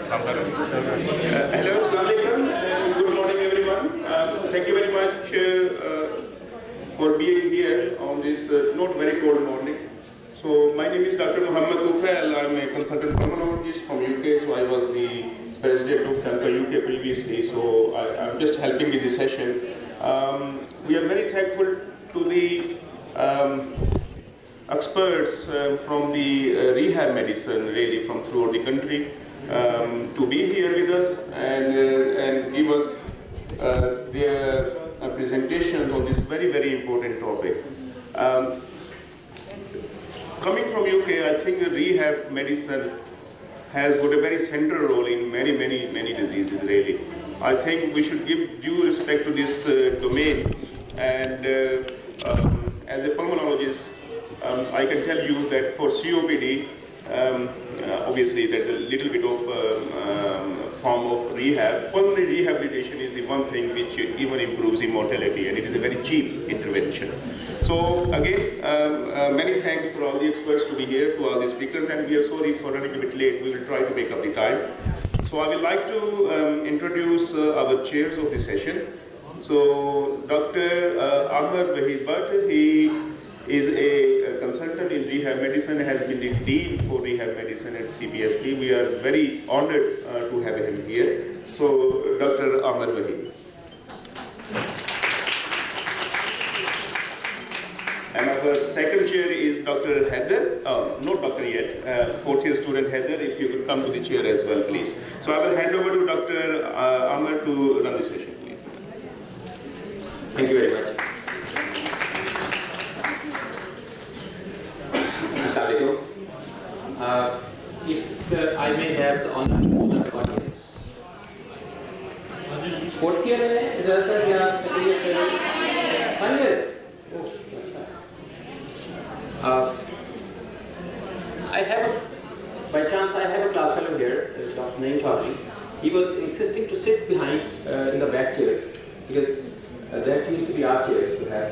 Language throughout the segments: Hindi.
Hello, Assalamu alaikum. Good morning, everyone. Thank you very much for being here on this not very cold morning. So, my name is Dr. Muhammad Tufail. I'm a consultant pulmonologist from UK. So, I was the president of Kanka UK previously. So, I'm just helping with this session. We are very thankful to the experts from the rehab medicine, really from throughout the country, to be here with us and give us their presentations on this very, very important topic. Coming from UK, I think the rehab medicine has got a very central role in many, many, many diseases, really. I think we should give due respect to this domain, and as a pulmonologist, I can tell you that for COPD, obviously there's a little bit of form of rehab. Pulmonary rehabilitation is the one thing which even improves immortality, and it is a very cheap intervention. So again, many thanks for all the experts to be here, to all the speakers, and we are sorry for running a bit late. We will try to make up the time. So I would like to introduce our chairs of the session. So Dr. Ahmed Wahid Bhatt, he is a consultant in rehab medicine, has been the dean for rehab medicine at CPSP. We are very honored to have him here. So, Dr. Ahmed Wahid. And our second chair is Dr. Heather, not doctor yet, fourth year student Heather, if you could come to the chair as well, please. So I will hand over to Dr. Ahmed to run the session, please. Thank you very much. If I may have the honor to hold the audience. Fourth year है ज़्यादातर या second year? One year. Oh, I have by chance I have a class fellow here, Dr. Naeem Chaudhary. He was insisting to sit behind in the back chairs because that used to be our chairs to have.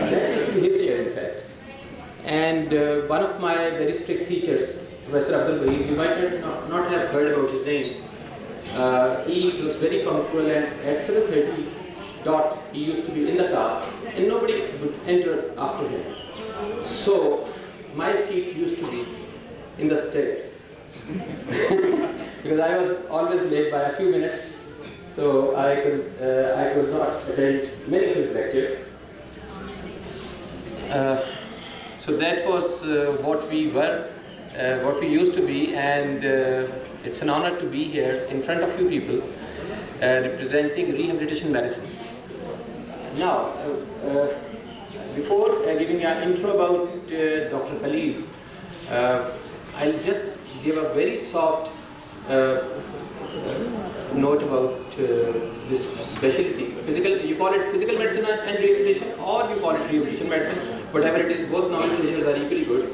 That used to be his chair, in fact. And one of my very strict teachers, Professor Abdul Wahid, you might not have heard about his name. He was very punctual, and at 7:30 dot he used to be in the class and nobody would enter after him. So my seat used to be in the stairs because I was always late by a few minutes, so I could not attend many of his lectures. So that was what we were, what we used to be, and it's an honor to be here in front of you people representing rehabilitation medicine. Now, before giving an intro about Dr. Khalil, I'll just give a very soft note about this specialty. You call it physical medicine and rehabilitation, or you call it rehabilitation medicine, whatever it is, both nomenclatures are equally good.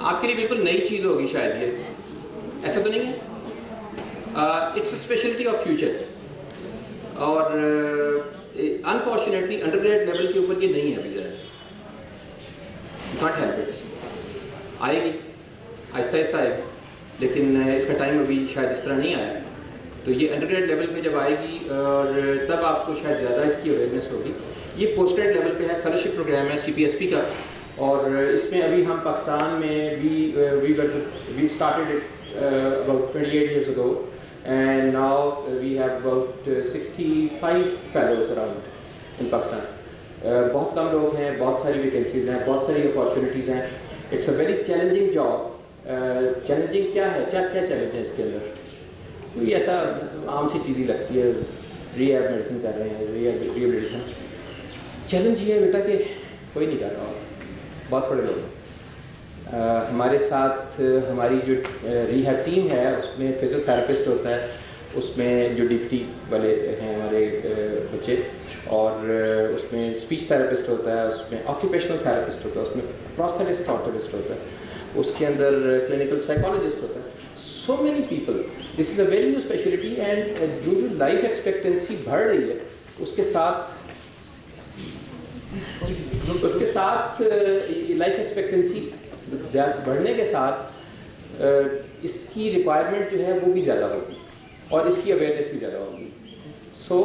आपके लिए बिल्कुल नई चीज़ होगी शायद ये, ऐसा तो नहीं है? It's a specialty of future, और unfortunately undergrad level के ऊपर ये नहीं है अभी ज़रा. You can't help it. आएगी, आहिस्ता आएगी, लेकिन इसका टाइम अभी शायद इस तरह नहीं आया. तो ये अंडरग्रेड लेवल पे जब आएगी और तब आपको शायद ज़्यादा इसकी अवेयरनेस होगी. ये पोस्ट ग्रेड लेवल पे है, फेलोशिप प्रोग्राम है CPSP का, और इसमें अभी हम पाकिस्तान में we started it about 28 years ago, and now we have about 65 fellows around in Pakistan. बहुत कम लोग हैं, बहुत सारी वैकेंसीज हैं, बहुत सारी अपॉर्चुनिटीज़ हैं. It's a very challenging job. Challenging क्या है, क्या चैलेंज है इसके अंदर? कोई ऐसा आम सी चीज़ ही लगती है, रिहैब मेडिसिन कर रहे हैं, रिहैबिलिटेशन. चैलेंज ये है बेटा कि कोई नहीं कर रहा, बहुत थोड़े लोग. हमारे साथ हमारी जो रिहैब टीम है उसमें फिजियोथेरेपिस्ट होता है, उसमें जो डिप्टी वाले हैं हमारे बच्चे, और उसमें स्पीच थेरेपिस्ट होता है, उसमें ऑक्यूपेशनल थेरेपिस्ट होता है, उसमें प्रोस्थेटिस्ट ऑर्थोपिस्ट होता है, उसके अंदर क्लिनिकल साइकोलॉजिस्ट होता है. So many people. This is a very new specialty, and जो लाइफ एक्सपेक्टेंसी बढ़ रही है उसके साथ लाइफ एक्सपेक्टेंसी बढ़ने के साथ इसकी रिक्वायरमेंट जो है वो भी ज़्यादा होगी और इसकी अवेयरनेस भी ज़्यादा होगी. सो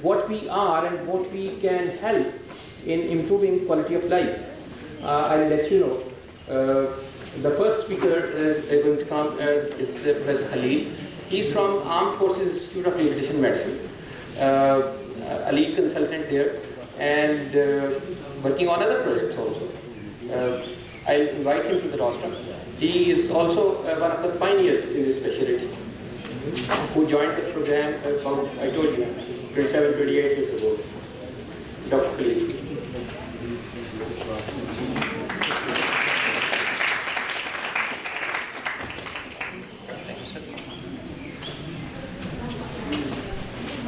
what we are and what we can help in improving quality of life. I'll let you know. The first speaker is going to come is Professor Khalil. He's from Armed Forces Institute of Rehabilitation Medicine, a lead consultant there, and working on other projects also. I'll invite him to the rostrum. He is also one of the pioneers in this specialty, who joined the program about, I told you, 27, 28 years ago. Dr. Khalil.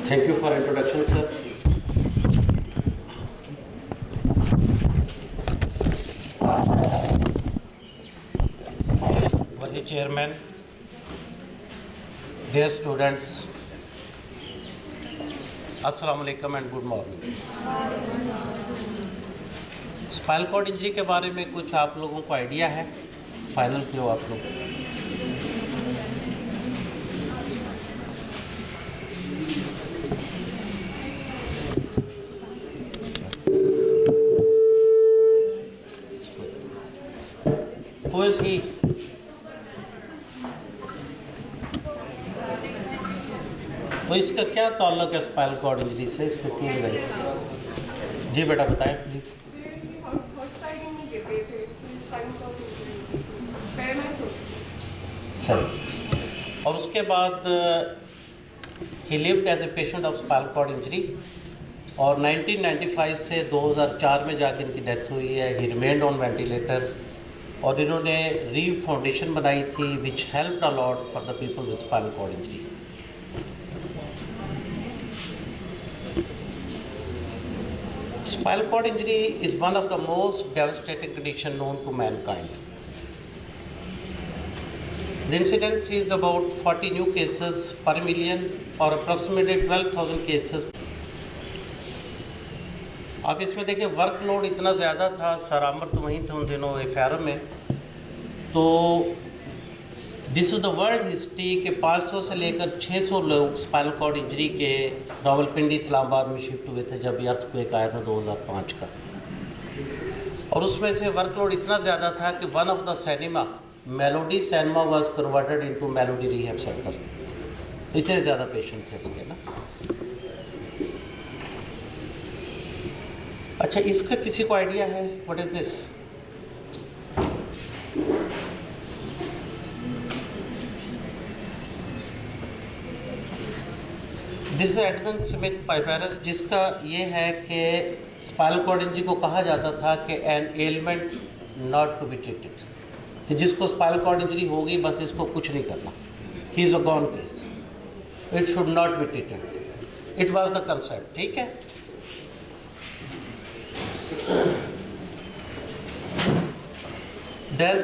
Thank you for introduction, sir. Worthy Chairman, dear students, Assalamu alaikum and good morning. Spinal cord injury के बारे में कुछ आप लोगों को आइडिया है? फाइनल क्यों आप लोग? Who is he? तो इसका क्या ताल्लुक है स्पाइनल कॉर्ड इंजरी से? इसको क्यों लगाई? जी बेटा बताएं प्लीज़. सही. और उसके बाद he lived as a patient of spinal cord injury और 1995 से 2004 में जाके इनकी डेथ हुई है. ही रिमेन्ड ऑन वेंटिलेटर और इन्होंने रीव फाउंडेशन बनाई थी which helped a lot for the people with spinal cord injury. Spinal cord injury is one of the most devastating condition known to mankind. The incidence is about 40 new cases per million or approximately 12,000 cases. अब इसमें देखिए वर्कलोड इतना ज़्यादा था. सर आमर तो वहीं थे उन दिनों एफआर में. तो this is the world history के 500 से लेकर 600 लोग स्पाइनल कॉर्ड इंजरी के रावलपिंडी इस्लामाबाद में शिफ्ट हुए थे जब ये अर्थक्वेक आया था 2005 का. और उसमें से वर्कलोड इतना ज़्यादा था कि one of the cinema melody cinema was converted into melody rehab centre. इतने ज़्यादा पेशेंट थे इसके ना. अच्छा, इसका किसी को आइडिया है what is this? This is Edwin Smith Papyrus, जिसका ये है कि स्पाइनल कॉर्ड इंजरी को कहा जाता था कि an ailment not to be treated, कि जिसको स्पाइनल कॉर्ड इंजरी होगी बस इसको कुछ नहीं करना. ही is a gone case, it should not be treated. It was the concept. ठीक है. Then,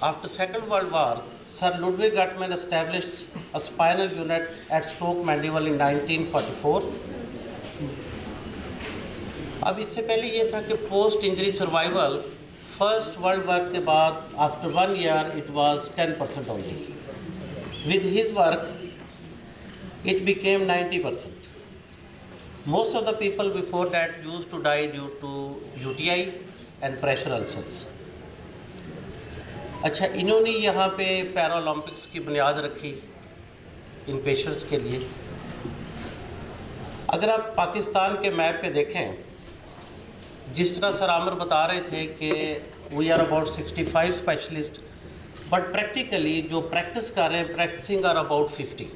after Second World War, Sir Ludwig Guttmann established a spinal unit at Stoke Mandeville in 1944. अब इससे पहले ये था कि post injury survival first world war के बाद after 1 year it was 10% only. With his work it became 90%. Most of the people before that used to die due to UTI and pressure ulcers. अच्छा, इन्होंने यहाँ पे पैरालंपिक्स की बुनियाद रखी इन पेशेंट्स के लिए. अगर आप पाकिस्तान के मैप पे देखें, जिस तरह सर आमिर बता रहे थे कि we are about 65 specialist, but practically जो प्रैक्टिस कर रहे हैं प्रैक्टिसिंग आर अबाउट 50.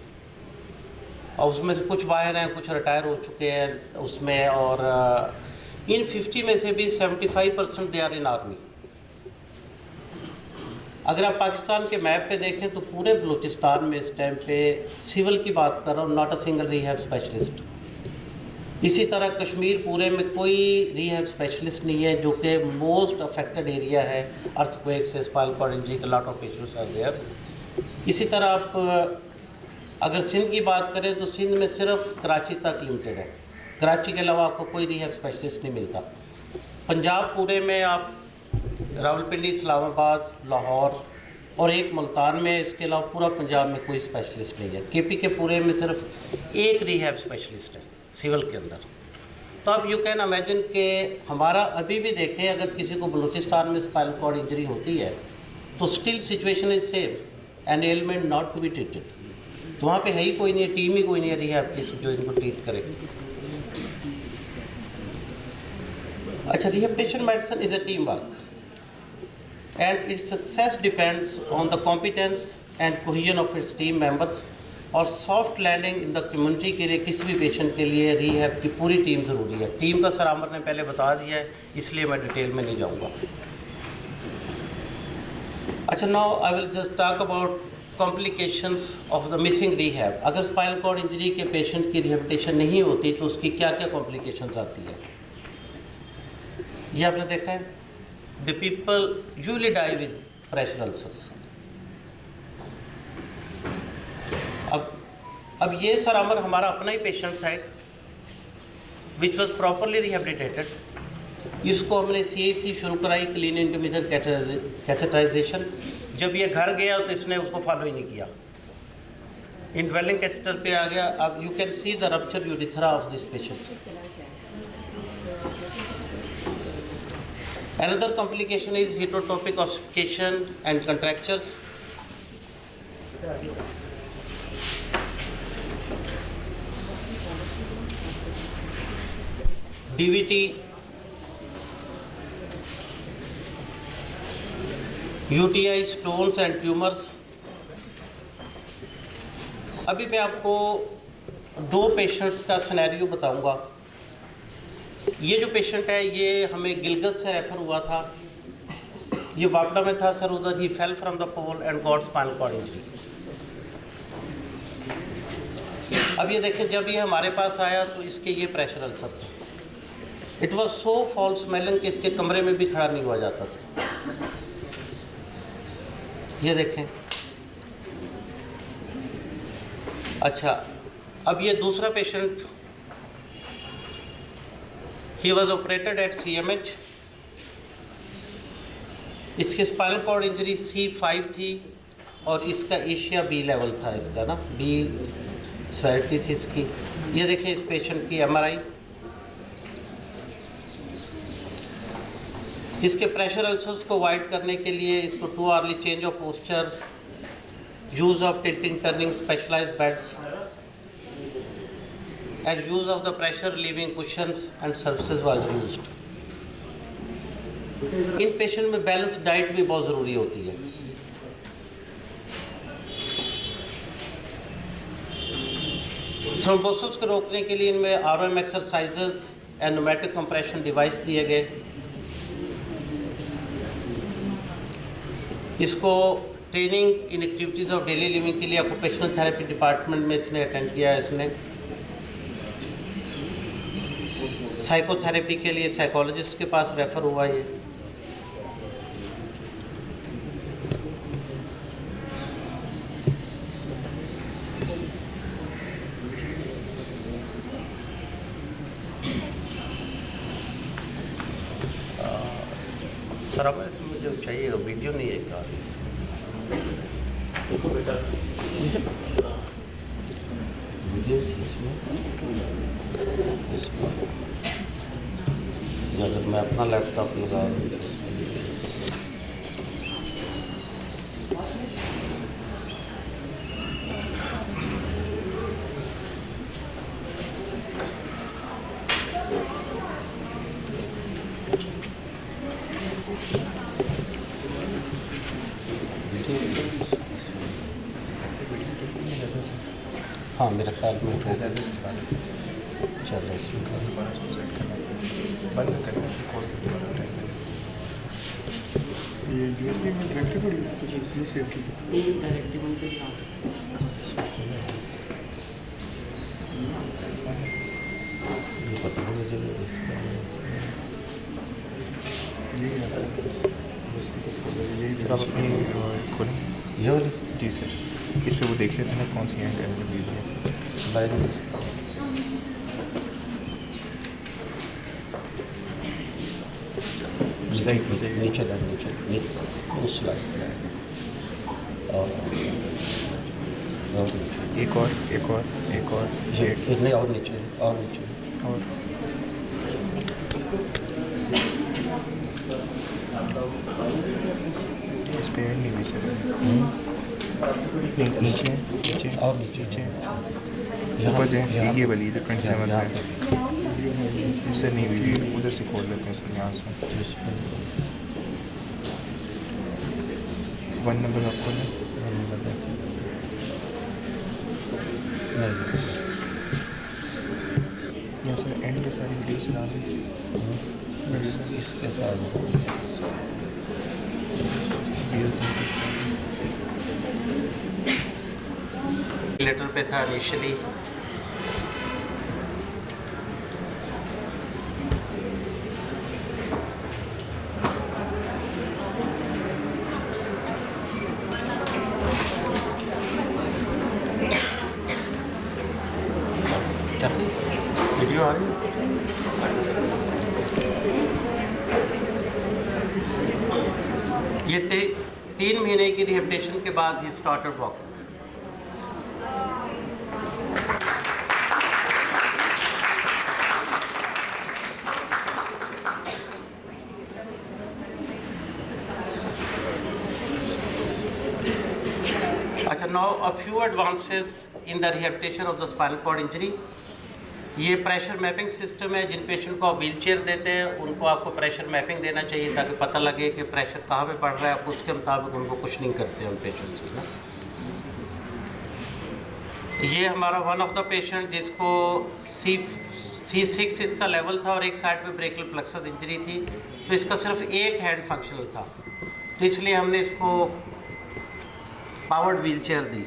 और उसमें से कुछ बाहर हैं, कुछ रिटायर हो चुके हैं उसमें. और इन 50 में से भी 75% दे आर इन आर्मी. अगर आप पाकिस्तान के मैप पे देखें तो पूरे बलूचिस्तान में इस टाइम पे सिविल की बात कर रहा हूँ, not a single rehab specialist. इसी तरह कश्मीर पूरे में कोई रिहैब स्पेशलिस्ट नहीं है, जो कि मोस्ट अफेक्टेड एरिया है अर्थक्वेक से, स्पाइनल कॉर्ड इंजरी का lot of patients are there. इसी तरह आप अगर सिंध की बात करें तो सिंध में सिर्फ कराची तक लिमिटेड है. कराची के अलावा आपको कोई रिहैब स्पेशलिस्ट नहीं मिलता. पंजाब पूरे में आप रावलपिंडी, इस्लामाबाद, लाहौर, और एक मुल्तान में है। इसके अलावा पूरा पंजाब में कोई स्पेशलिस्ट नहीं है। केपी के पूरे में सिर्फ एक रिहैब स्पेशलिस्ट है सिविल के अंदर। तो अब यू कैन इमेजिन कि हमारा अभी भी देखें, अगर किसी को बलूचिस्तान में स्पाइनल कॉर्ड इंजरी होती है तो still situation is same, an ailment not to be treated. तो वहाँ पे है ही कोई नहीं है, टीम ही कोई नहीं है रिहैब की जो इनको ट्रीट करे। अच्छा, rehabilitation medicine is a team work and its success depends on the competence and cohesion of its team members। और soft landing in the community के लिए किसी भी पेशेंट के लिए रिहैब की पूरी टीम ज़रूरी है। टीम का सर आमर ने पहले बता दिया है, इसलिए मैं डिटेल में नहीं जाऊंगा। अच्छा, now I will just talk about complications of the missing rehab. अगर स्पाइनल कॉर्ड इंजरी के पेशेंट की रिहेबिलिटेशन नहीं होती तो उसकी क्या क्या कॉम्प्लिकेशंस आती है, ये आपने देखा है। The people usually die with pressure ulcers। अब ये सर अमर हमारा अपना ही पेशेंट था एक, विच वॉज प्रॉपरली रिहेबिलिटेटेड। इसको हमने CAC शुरू कराई, क्लीन इंटरमीडिएट कैथेटराइजेशन। जब ये घर गया तो इसने उसको फॉलो ही नहीं किया, इनवेलिंग कैथेटर पे आ गया। You can see the rupture urethra of this patient. Another complication is heterotopic ossification and contractures। DVT, UTI, stones and tumors। अभी मैं आपको 2 पेशेंट्स का सिनेरियो बताऊंगा। ये जो पेशेंट है ये हमें गिलगित से रेफ़र हुआ था। ये वापडा में था सर, उधर ही fell from the pole and got spinal cord injury. अब ये देखें, जब ये हमारे पास आया तो इसके ये प्रेशर अल्सर थे। It was so fall smelling कि इसके कमरे में भी खड़ा नहीं हुआ जाता था। ये देखें। अच्छा, अब ये दूसरा patient, he was operated at CMH। इसकी स्पाइनल कॉर्ड इंजरी C5 थी और इसका एशिया B लेवल था, इसका ना B सेवेरिटी थी इसकी। ये देखिए इस पेशेंट की MRI। इसके प्रेशर अल्सर्स को अवॉइड करने के लिए इसको 2 hourly change of posture, use of tilting turning specialised beds and use of the pressure relieving cushions and surfaces was used। In patient में बैलेंस डाइट भी बहुत ज़रूरी होती है। थ्रोम्बोसिस को रोकने के लिए इनमें ROM exercises and pneumatic compression device दिए गए। इसको training in activities of daily living के लिए ऑक्यूपेशनल थेरेपी डिपार्टमेंट में इसने अटेंड किया है। इसने साइकोथेरेपी के लिए साइकोलॉजिस्ट के पास रेफ़र हुआ ये। सर अब इसमें जो चाहिए वीडियो नहीं है क्या वीडियो थी इसमें अगर मैं अपना लैपटॉप लगा हाँ मेरा ख्याल में चलो इसमें बंद करना ये USB में डायरेक्टली पड़ी है कुछ नहीं सेव की ये डायरेक्टली से ये पता नहीं मुझे ये आता है USB को खोलो यही सर आप अपनी खोलें ये वाली जी सर, इस पे वो देख लेते हैं कौन सी एंड वीडियो है। लाइन स्लाइड नीचे नीचे उस स्लाइड और एक और ये नहीं, और नीचे और इस पे नहीं बीच नीचे और नीचे ऊपर जो ये वाली जो 27 है इससे नहीं बीच, उधर से खोल लेते हैं सर, यहाँ से 1 नंबर आपको यहाँ सर एंड के सारी वीडियो चला रही इसके साथ लेटर पे था इनिशियली। क्या वीडियो आ रही है? ये 3 महीने की रिहेबिलिटेशन के बाद ही स्टार्टेड वॉक। अच्छा, now a few advances in the rehabilitation of the spinal cord injury. ये प्रेशर मैपिंग सिस्टम है। जिन पेशेंट को आप व्हील चेयर देते हैं उनको आपको प्रेशर मैपिंग देना चाहिए ताकि पता लगे कि प्रेशर कहाँ पे पड़ रहा है, आप उसके मुताबिक उनको कुछ नहीं करते हैं उन पेशेंट्स की ना। ये हमारा वन ऑफ द पेशेंट जिसको C6 इसका लेवल था और एक साइड पे ब्रेकियल प्लेक्सस इंजरी थी, तो इसका सिर्फ एक हैंड फंक्शनल था, तो इसलिए हमने इसको पावर्ड व्हील चेयर दी।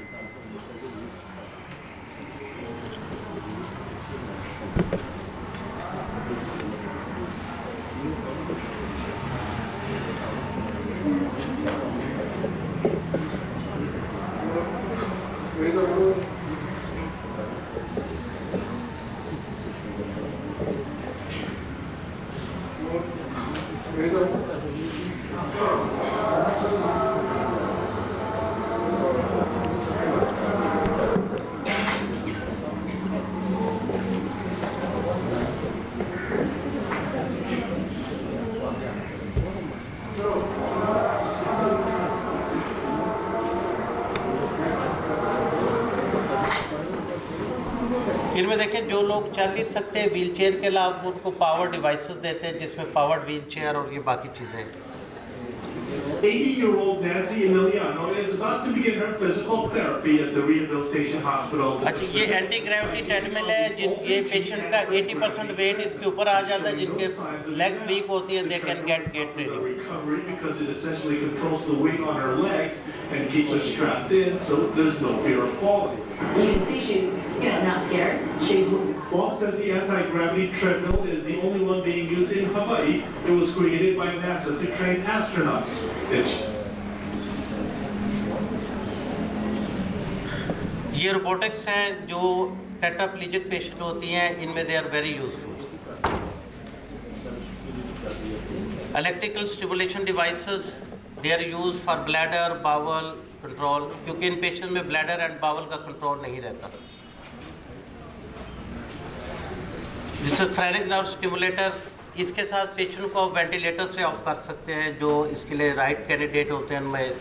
इनमें देखें जो लोग चल नहीं सकते व्हील चेयर के अलावा उनको पावर डिवाइसेस देते हैं जिसमें पावर्ड व्हील चेयर और ये बाकी चीज़ें। 80-year-old Nancy Emiliano is about to begin her physical therapy at the rehabilitation hospital. अच्छा, ये एंटी ग्रेविटी ट्रेडमिल है। जिन ये पेशेंट का 80% वेट इसके ऊपर आ जाता है, जिनके लेग्स वीक होती हैं, they can get training. Recovery because it essentially controls the weight on her legs and keeps her strapped in, so there's no fear of falling. You can see she's, not scared. She's. Wong says the anti-gravity treadmill is the only one being used in Hawaii. It was created by NASA to train astronauts. ये रोबोटिक्स हैं जो टेट्राप्लेजिक पेशेंट होती हैं, इनमें they are very useful. Electrical stimulation devices they are use for bladder bowel control, क्योंकि इन पेशेंट में ब्लैडर एंड बावल का कंट्रोल नहीं रहता। जिससे फ्रेनिक नर्व स्टिमुलेटर, इसके साथ पेशेंट को वेंटिलेटर से ऑफ कर सकते हैं। जो इसके लिए राइट कैंडिडेट होते हैं उनमें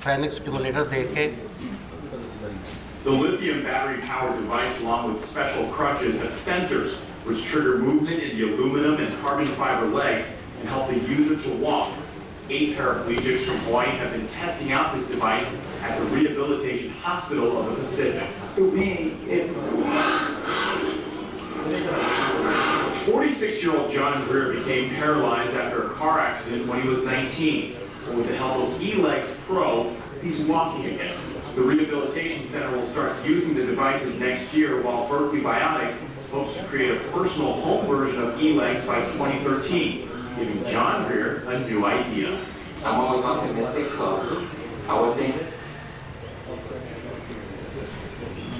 फ्रेनिक स्टिमुलेटर देके। The lithium battery powered device along with special crutches have sensors which trigger movement in the aluminum and carbon fiber legs and help the user to walk. 8 paraplegics from Hawaii have been testing out this device at the Rehabilitation Hospital of the Pacific. To me, it's. 46-year-old John Greer became paralyzed after a car accident when he was 19. But with the help of eLegs Pro, he's walking again. The Rehabilitation Center will start using the devices next year, while Berkeley Biotics hopes to create a personal home version of eLegs by 2013, giving John Greer a new idea. I'm always optimistic, so I would think.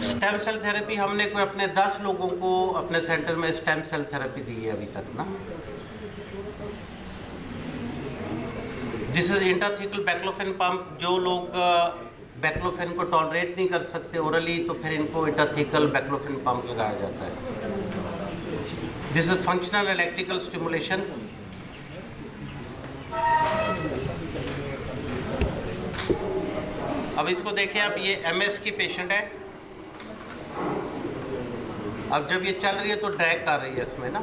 Stem cell therapy हमने कोई अपने 10 लोगों को अपने सेंटर में स्टेम सेल थेरेपी दी है अभी तक ना। This is intrathecal baclofen pump. जो लोग बैक्लोफेन को टॉलरेट नहीं कर सकते ओरली, तो फिर इनको इंट्राथेकल बैक्लोफेन पंप लगाया जाता है। This is functional electrical stimulation. अब इसको देखें, अब ये MS की पेशेंट है। अब जब ये चल रही है तो ड्रैग कर रही है इसमें ना,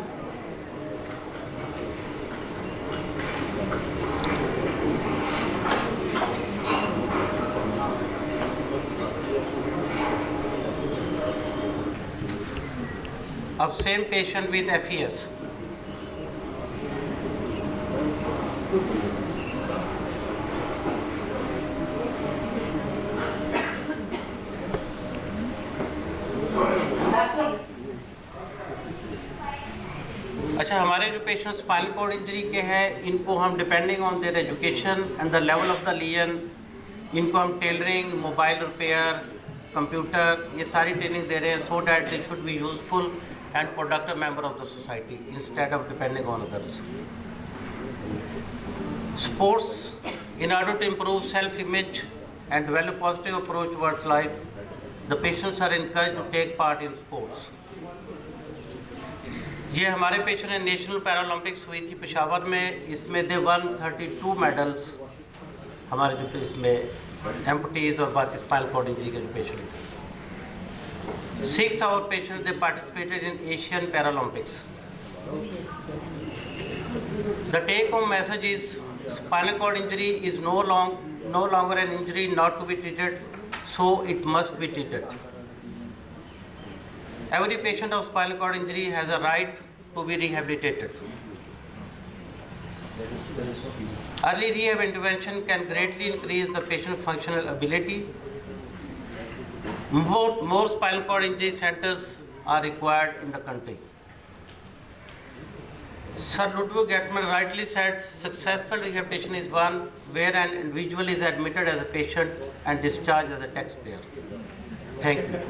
अब सेम पेशेंट विद FES। अच्छा, हमारे जो पेशेंट स्पाइनल कॉर्ड इंजरी के हैं, इनको हम depending on their education and the level of the lesion, इनको हम टेलरिंग, मोबाइल रिपेयर, कंप्यूटर, ये सारी ट्रेनिंग दे रहे हैं, so that they should be useful and productive member of the society instead of depending on others. Sports, in order to improve self-image and develop positive approach towards life, the patients are encouraged to take part in sports. ये हमारे पेशेंट ने नेशनल पैरालंपिक्स हुई थी पेशावर में, इसमें दे वन 32 मेडल्स। हमारे जो इसमें एम्पुटीज और बाकी स्पाइनल कॉर्ड इंजरी के जो पेशेंट थे, 6 our patient they participated in Asian Paralympics. The take-home message is spinal cord injury is no longer an injury not to be treated, so it must be treated. Every patient of spinal cord injury has a right to be rehabilitated. Early rehab intervention can greatly increase the patient's functional ability. More spinal cord injury centers are required in the country. Sir Ludwig Gatman rightly said, successful rehabilitation is one where an individual is admitted as a patient and discharged as a taxpayer. Thank you.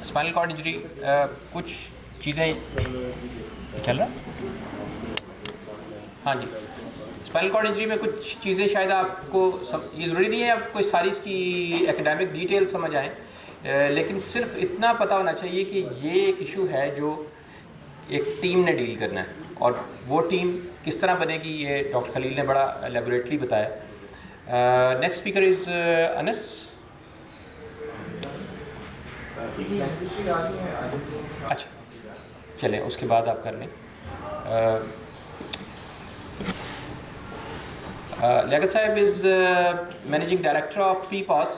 Spinal cord injury कुछ चीज़ें चल रहा है। हाँ जी, स्पाइनल कॉर्ड इंजरी में कुछ चीज़ें शायद आपको ये ज़रूरी नहीं है आप कोई सारी इसकी एकेडमिक डिटेल समझ आएँ, लेकिन सिर्फ इतना पता होना चाहिए कि ये एक इशू है जो एक टीम ने डील करना है, और वो टीम किस तरह बनेगी ये डॉक्टर खलील ने बड़ा एलेबोरेटली बताया। Next speaker is Anas. अच्छा चलें, उसके बाद आप कर लें। लियाकत साहब is managing director of PPOS।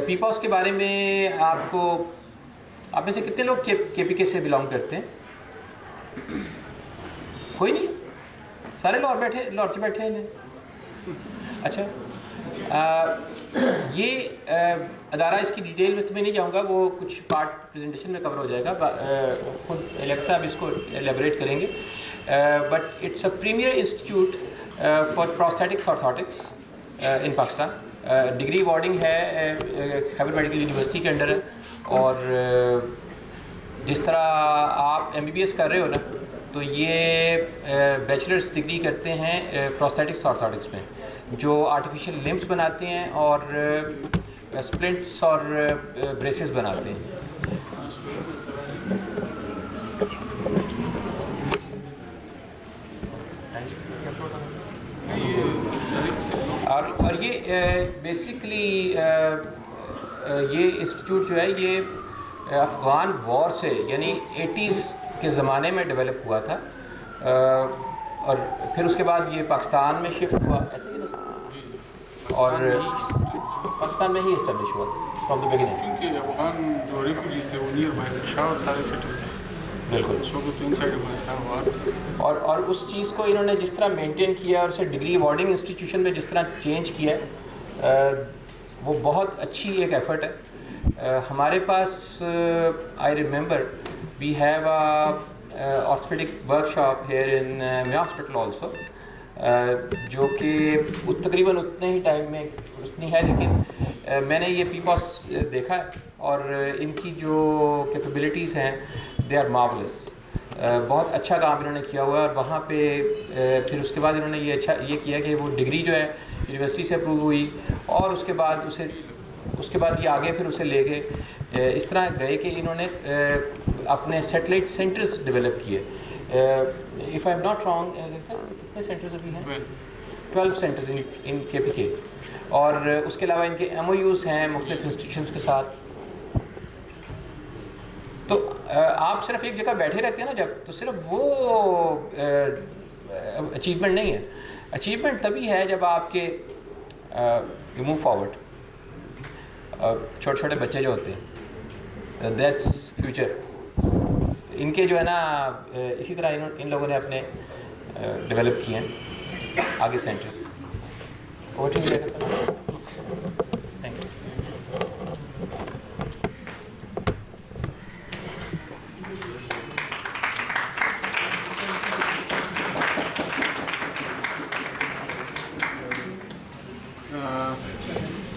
PPOS के बारे में आपको, आप में से कितने लोग KPK से बिलोंग करते हैं? कोई नहीं, सारे लाहौर से बैठे हैं। अच्छा, ये अदारा, इसकी डिटेल में तुम्हें नहीं जाऊँगा, वो कुछ पार्ट प्रेजेंटेशन में कवर हो जाएगा, खुद लियाकत साहब इसको एलेबोरेट करेंगे। But it's a premier institute for prosthetics orthotics in Pakistan. Degree awarding है, खैबर मेडिकल यूनिवर्सिटी के अंडर है, और जिस तरह आप MBBS कर रहे हो ना, तो ये बैचलर्स डिग्री करते हैं प्रोस्थेटिक्स ऑर्थोटिक्स में, जो आर्टिफिशियल लिम्स बनाते हैं और स्प्लिंट्स और ब्रेसेस बनाते हैं। और ये बेसिकली ये इंस्टीट्यूट जो है ये अफ़गान वॉर से, यानी 80s के ज़माने में डेवलप हुआ था, और फिर उसके बाद ये पाकिस्तान में शिफ्ट हुआ, ऐसे ही ना, और पाकिस्तान में ही इस्टेब्लिश हुआ फ्रॉम द बिगिनिंग। क्योंकि अफगान जो रेफ्यूजीज थे वो नियर बाय पेशावर सारे सेटल थे, बिल्कुल, तो इनसाइड अफगानिस्तान हुआ। और उस चीज़ को इन्होंने जिस तरह मेंटेन किया और उसे डिग्री अवॉर्डिंग इंस्टीट्यूशन में जिस तरह चेंज किया है, वो बहुत अच्छी एक एफर्ट है। हमारे पास I remember we have a orthopaedic workshop here in Mian hospital also, जो कि तकरीबन उतने ही टाइम में उतनी है, लेकिन मैंने ये पीपॉस देखा है और इनकी जो कैपेबिलिटीज़ हैं दे आर मार्वलस। बहुत अच्छा काम इन्होंने किया हुआ है और वहाँ पे फिर उसके बाद इन्होंने ये किया कि वो डिग्री जो है यूनिवर्सिटी से अप्रूव हुई और उसके बाद ये आगे फिर उसे ले गए, इस तरह गए कि इन्होंने अपने सैटेलाइट सेंटर्स डेवलप किए। If I am not wrong, कितने सेंटर्स अभी हैं? 12 सेंटर्स इन KPK, और उसके अलावा इनके MOUs हैं मुख्तलिफ इंस्टीट्यूशंस के साथ। तो आप सिर्फ एक जगह बैठे रहते हैं ना जब, तो सिर्फ वो अचीवमेंट नहीं है। अचीवमेंट तभी है जब आपके मूव फॉरवर्ड, छोटे छोटे बच्चे जो होते हैं, दैट्स फ्यूचर। इनके जो है ना इसी तरह इन लोगों ने अपने डेवलप किए हैं आगे सेंटर्स। और thank you.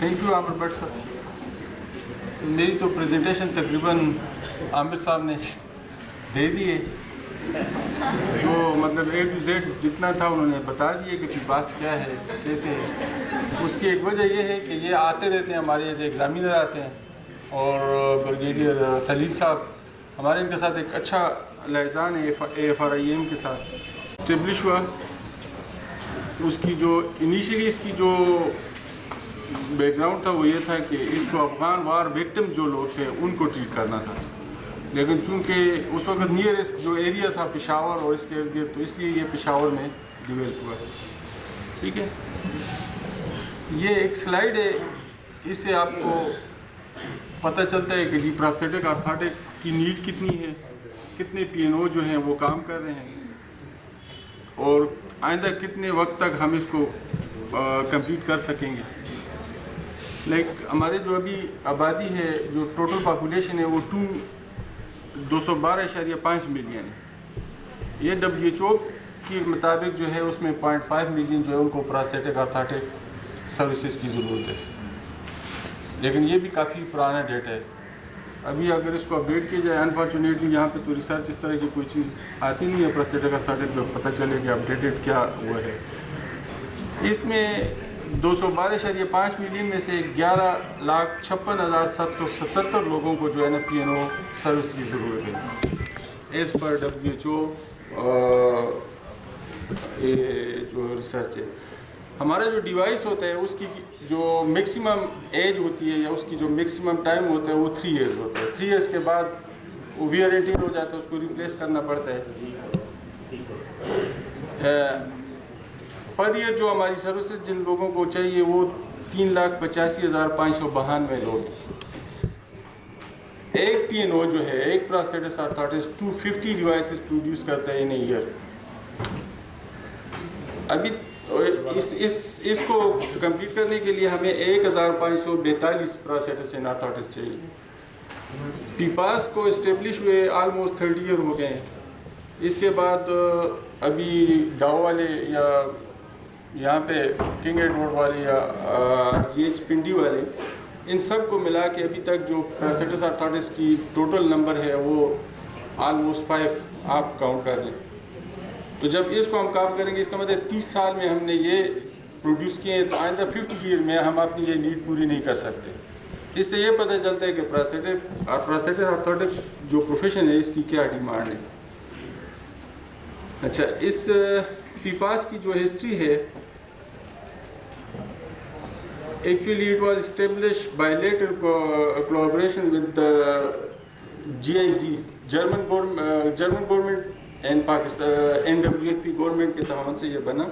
Thank you Aamir Bhatt sir. मेरी तो प्रेजेंटेशन तकरीबन आमिर साहब ने दे दी है, जो मतलब A to Z जितना था उन्होंने बता दिए कि PIPAS क्या है, कैसे है। उसकी एक वजह यह है कि ये आते रहते हैं, हमारे एज एग्ज़ामिनर आते हैं, और ब्रिगेडियर खलील साहब हमारे इनके साथ एक अच्छा लिहाज़ान है AFRIM के साथ इस्टेब्लिश हुआ। उसकी जो इनिशियली इसकी जो बैकग्राउंड था वो ये था कि इसको अफ़गान वार विक्टिम जो लोग थे उनको ट्रीट करना था, लेकिन चूंकि उस वक्त नियरेस्ट जो एरिया था पेशावर और इसके इर्द गिर्द, तो इसलिए ये पेशावर में डेवलप हुआ। ठीक है, ये एक स्लाइड है, इससे आपको पता चलता है कि जी प्रोस्थेटिक आर्थराइटिस की नीड कितनी है, कितने PNO जो हैं वो काम कर रहे हैं, और आइंदा कितने वक्त तक हम इसको कंप्लीट कर सकेंगे। हमारे जो अभी आबादी है, जो टोटल पॉपुलेशन है वो 212.5 मिलियन है। ये WHO के मुताबिक जो है उसमें 0.5 मिलियन जो है उनको प्रोस्थेटिक आर्थराइटिस सर्विसेज की ज़रूरत है, लेकिन ये भी काफ़ी पुराना डेटा है। अभी अगर इसको अपडेट किया जाए, अनफॉर्चुनेटली यहाँ पे तो रिसर्च इस तरह की कोई चीज़ आती नहीं है प्रोस्थेटिक आर्थराइटिस पे पता चले कि अपडेटेड क्या हुआ है। इसमें 212.5 मिलियन में से 11,56,777 लोगों को जो है ना PNO सर्विस की ज़रूरत है एज़ पर WHO जो रिसर्च है। हमारा जो डिवाइस होता है उसकी जो मैक्सिमम एज होती है या उसकी जो मैक्सिमम टाइम होता है वो 3 इयर्स होता है। 3 इयर्स के बाद वो वियर एंड टियर हो जाता है, उसको रिप्लेस करना पड़ता है। पर ईयर जो हमारी सर्विसेज जिन लोगों को चाहिए वो 3,85,592 लोग हैं। एक PNO जो है, एक प्रोस्थेटिक आर्थराइटिस 250 डिवाइसेस प्रोड्यूस करता है इन ईयर। अभी इसको कंप्लीट करने के लिए हमें 1,542 प्रोस्थेटिक आर्थराइटिस चाहिए। PIPAS को इस्टेब्लिश हुए ऑलमोस्ट 30 ईयर हो गए हैं। इसके बाद अभी डाओ वाले या यहाँ पे किंग एडवर्ड वाले या GH पिंडी वाले, इन सब को मिला के अभी तक जो प्रोस्थेटिक आर्थराइटिस की टोटल नंबर है वो ऑलमोस्ट 5 आप काउंट कर लें। तो जब इसको हम काम करेंगे, इसका मतलब 30 साल में हमने ये प्रोड्यूस किए हैं, तो आइंदा 50 ईयर में हम अपनी ये नीड पूरी नहीं कर सकते। इससे ये पता चलता है कि प्रोस्थेटिक आर्थराइटिस जो प्रोफेशन है इसकी क्या डिमांड है। अच्छा, इस PIPAS की जो हिस्ट्री है, actually it was established by later collaboration with the GIZ, German government and Pakistan NWFP government के तावन से ये बना।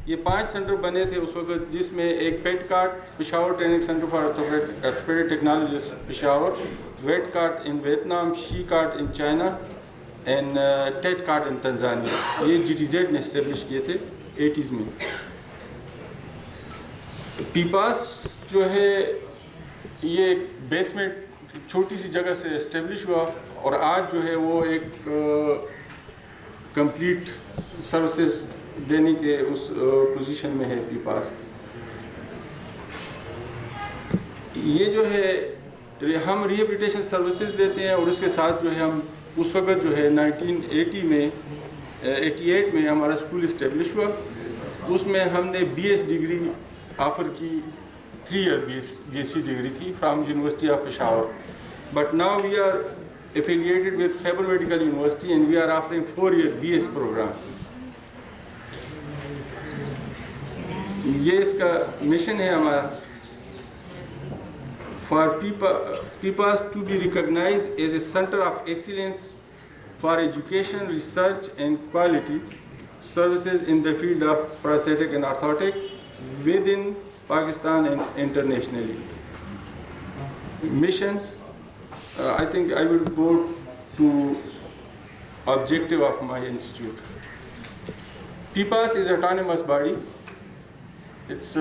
ये 5 सेंटर बने थे उस वक्त, जिसमें एक PETCART Peshawar training centre for orthopaedic technology Peshawar, WETCART in Vietnam, SHE-CART in China and TETCART in Tanzania. ये GTZ ने इस्टेब्लिश किए थे 80s में। PIPAS जो है ये बेसमेंट छोटी सी जगह से इस्टेब्लिश हुआ और आज जो है वो एक कंप्लीट सर्विसेज देने के उस पोजीशन में है PIPAS। ये जो है हम रिहेबिलिटेशन सर्विसेज देते हैं और उसके साथ जो है हम उस वक्त जो है 1988 में हमारा स्कूल इस्टेब्लिश हुआ। उसमें हमने BS डिग्री ऑफ़र की, 3 ईयर BSc डिग्री थी from university of Peshawar, but now we are affiliated with Khyber Medical University and we are offering 4-year BS program. ये इसका मिशन है हमारा, for PIPAS to be recognized as a center of excellence for education, research and quality services in the field of prosthetic and orthotic within Pakistan and internationally. Missions, I think I will go to objective of my institute. PIPAS is an autonomous body. It's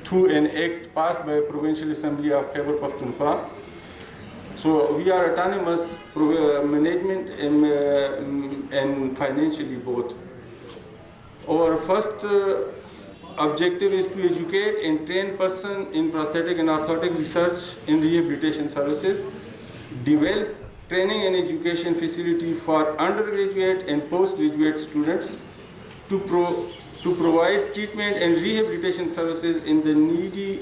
through an act passed by Provincial Assembly of Khyber Pakhtunkhwa. So we are autonomous management and financially both. Our first objective is to educate and train persons in prosthetic and orthotic research and rehabilitation services, develop training and education facility for undergraduate and postgraduate students to provide treatment and rehabilitation services in the needy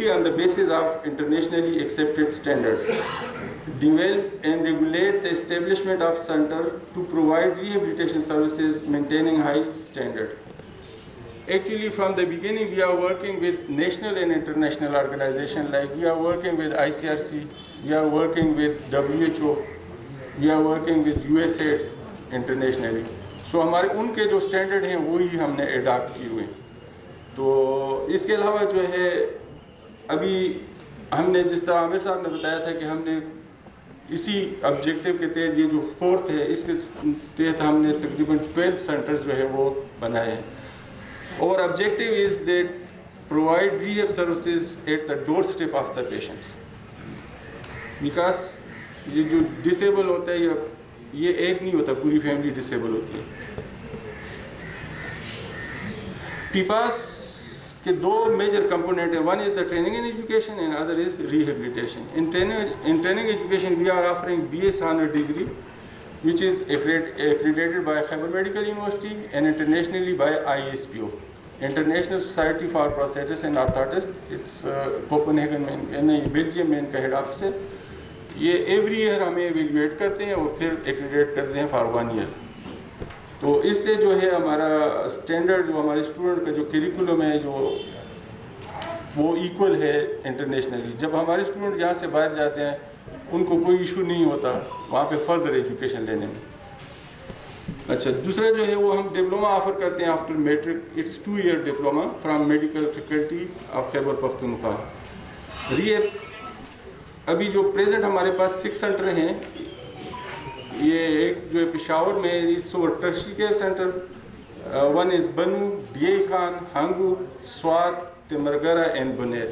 on the basis of internationally accepted standards. Develop and regulate the establishment of center to provide rehabilitation services maintaining high standard. Actually, from the beginning, we are working with national and international organizations, like we are working with ICRC, we are working with WHO, we are working with USAID internationally. So हमारे उनके जो स्टैंडर्ड हैं वही हमने अडॉप्ट किए हुए हैं। तो इसके अलावा जो है अभी हमने जिस तरह आमिर साहब ने बताया था कि हमने इसी ऑब्जेक्टिव के तहत ये जो 4th है इसके तहत हमने तकरीबन 12 सेंटर्स जो है वो बनाए हैं। और objective is that provide rehab services at the door step of the patients, because ये जो डिसेबल होता है ये एक नहीं होता, पूरी फैमिली डिसेबल होती है। PIPAS के 2 मेजर कंपोनेंट है, one is the training and education and other is rehabilitation. In training education we are offering BS honour degree which is accredited by Khyber Medical University and internationally by ISPO, International Society for Prosthetists and Orthotists. It's Copenhagen में, बेल्जियम में इनका हेड ऑफिस है। ये एवरी ईयर हमें एवेल्युएट करते हैं और फिर एक्रेडिट करते हैं फॉर 1 ईयर। तो इससे जो है हमारा स्टैंडर्ड, जो हमारे स्टूडेंट का जो करिकुलम है जो वो इक्वल है इंटरनेशनली। जब हमारे स्टूडेंट यहाँ से बाहर जाते हैं उनको कोई इशू नहीं होता वहाँ पे फर्दर एजुकेशन लेने में। अच्छा, दूसरा जो है वो हम डिप्लोमा ऑफर करते हैं after matric. It's 2 year diploma from medical faculty of Khyber Pakhtunkhwa. अभी जो प्रेजेंट हमारे पास 6 सेंटर हैं, ये एक जो है पेशावर में it's over tertiary care centre, one is बनू, DA खान, हांगू, स्वात, तिमरगरा एंड बनेर।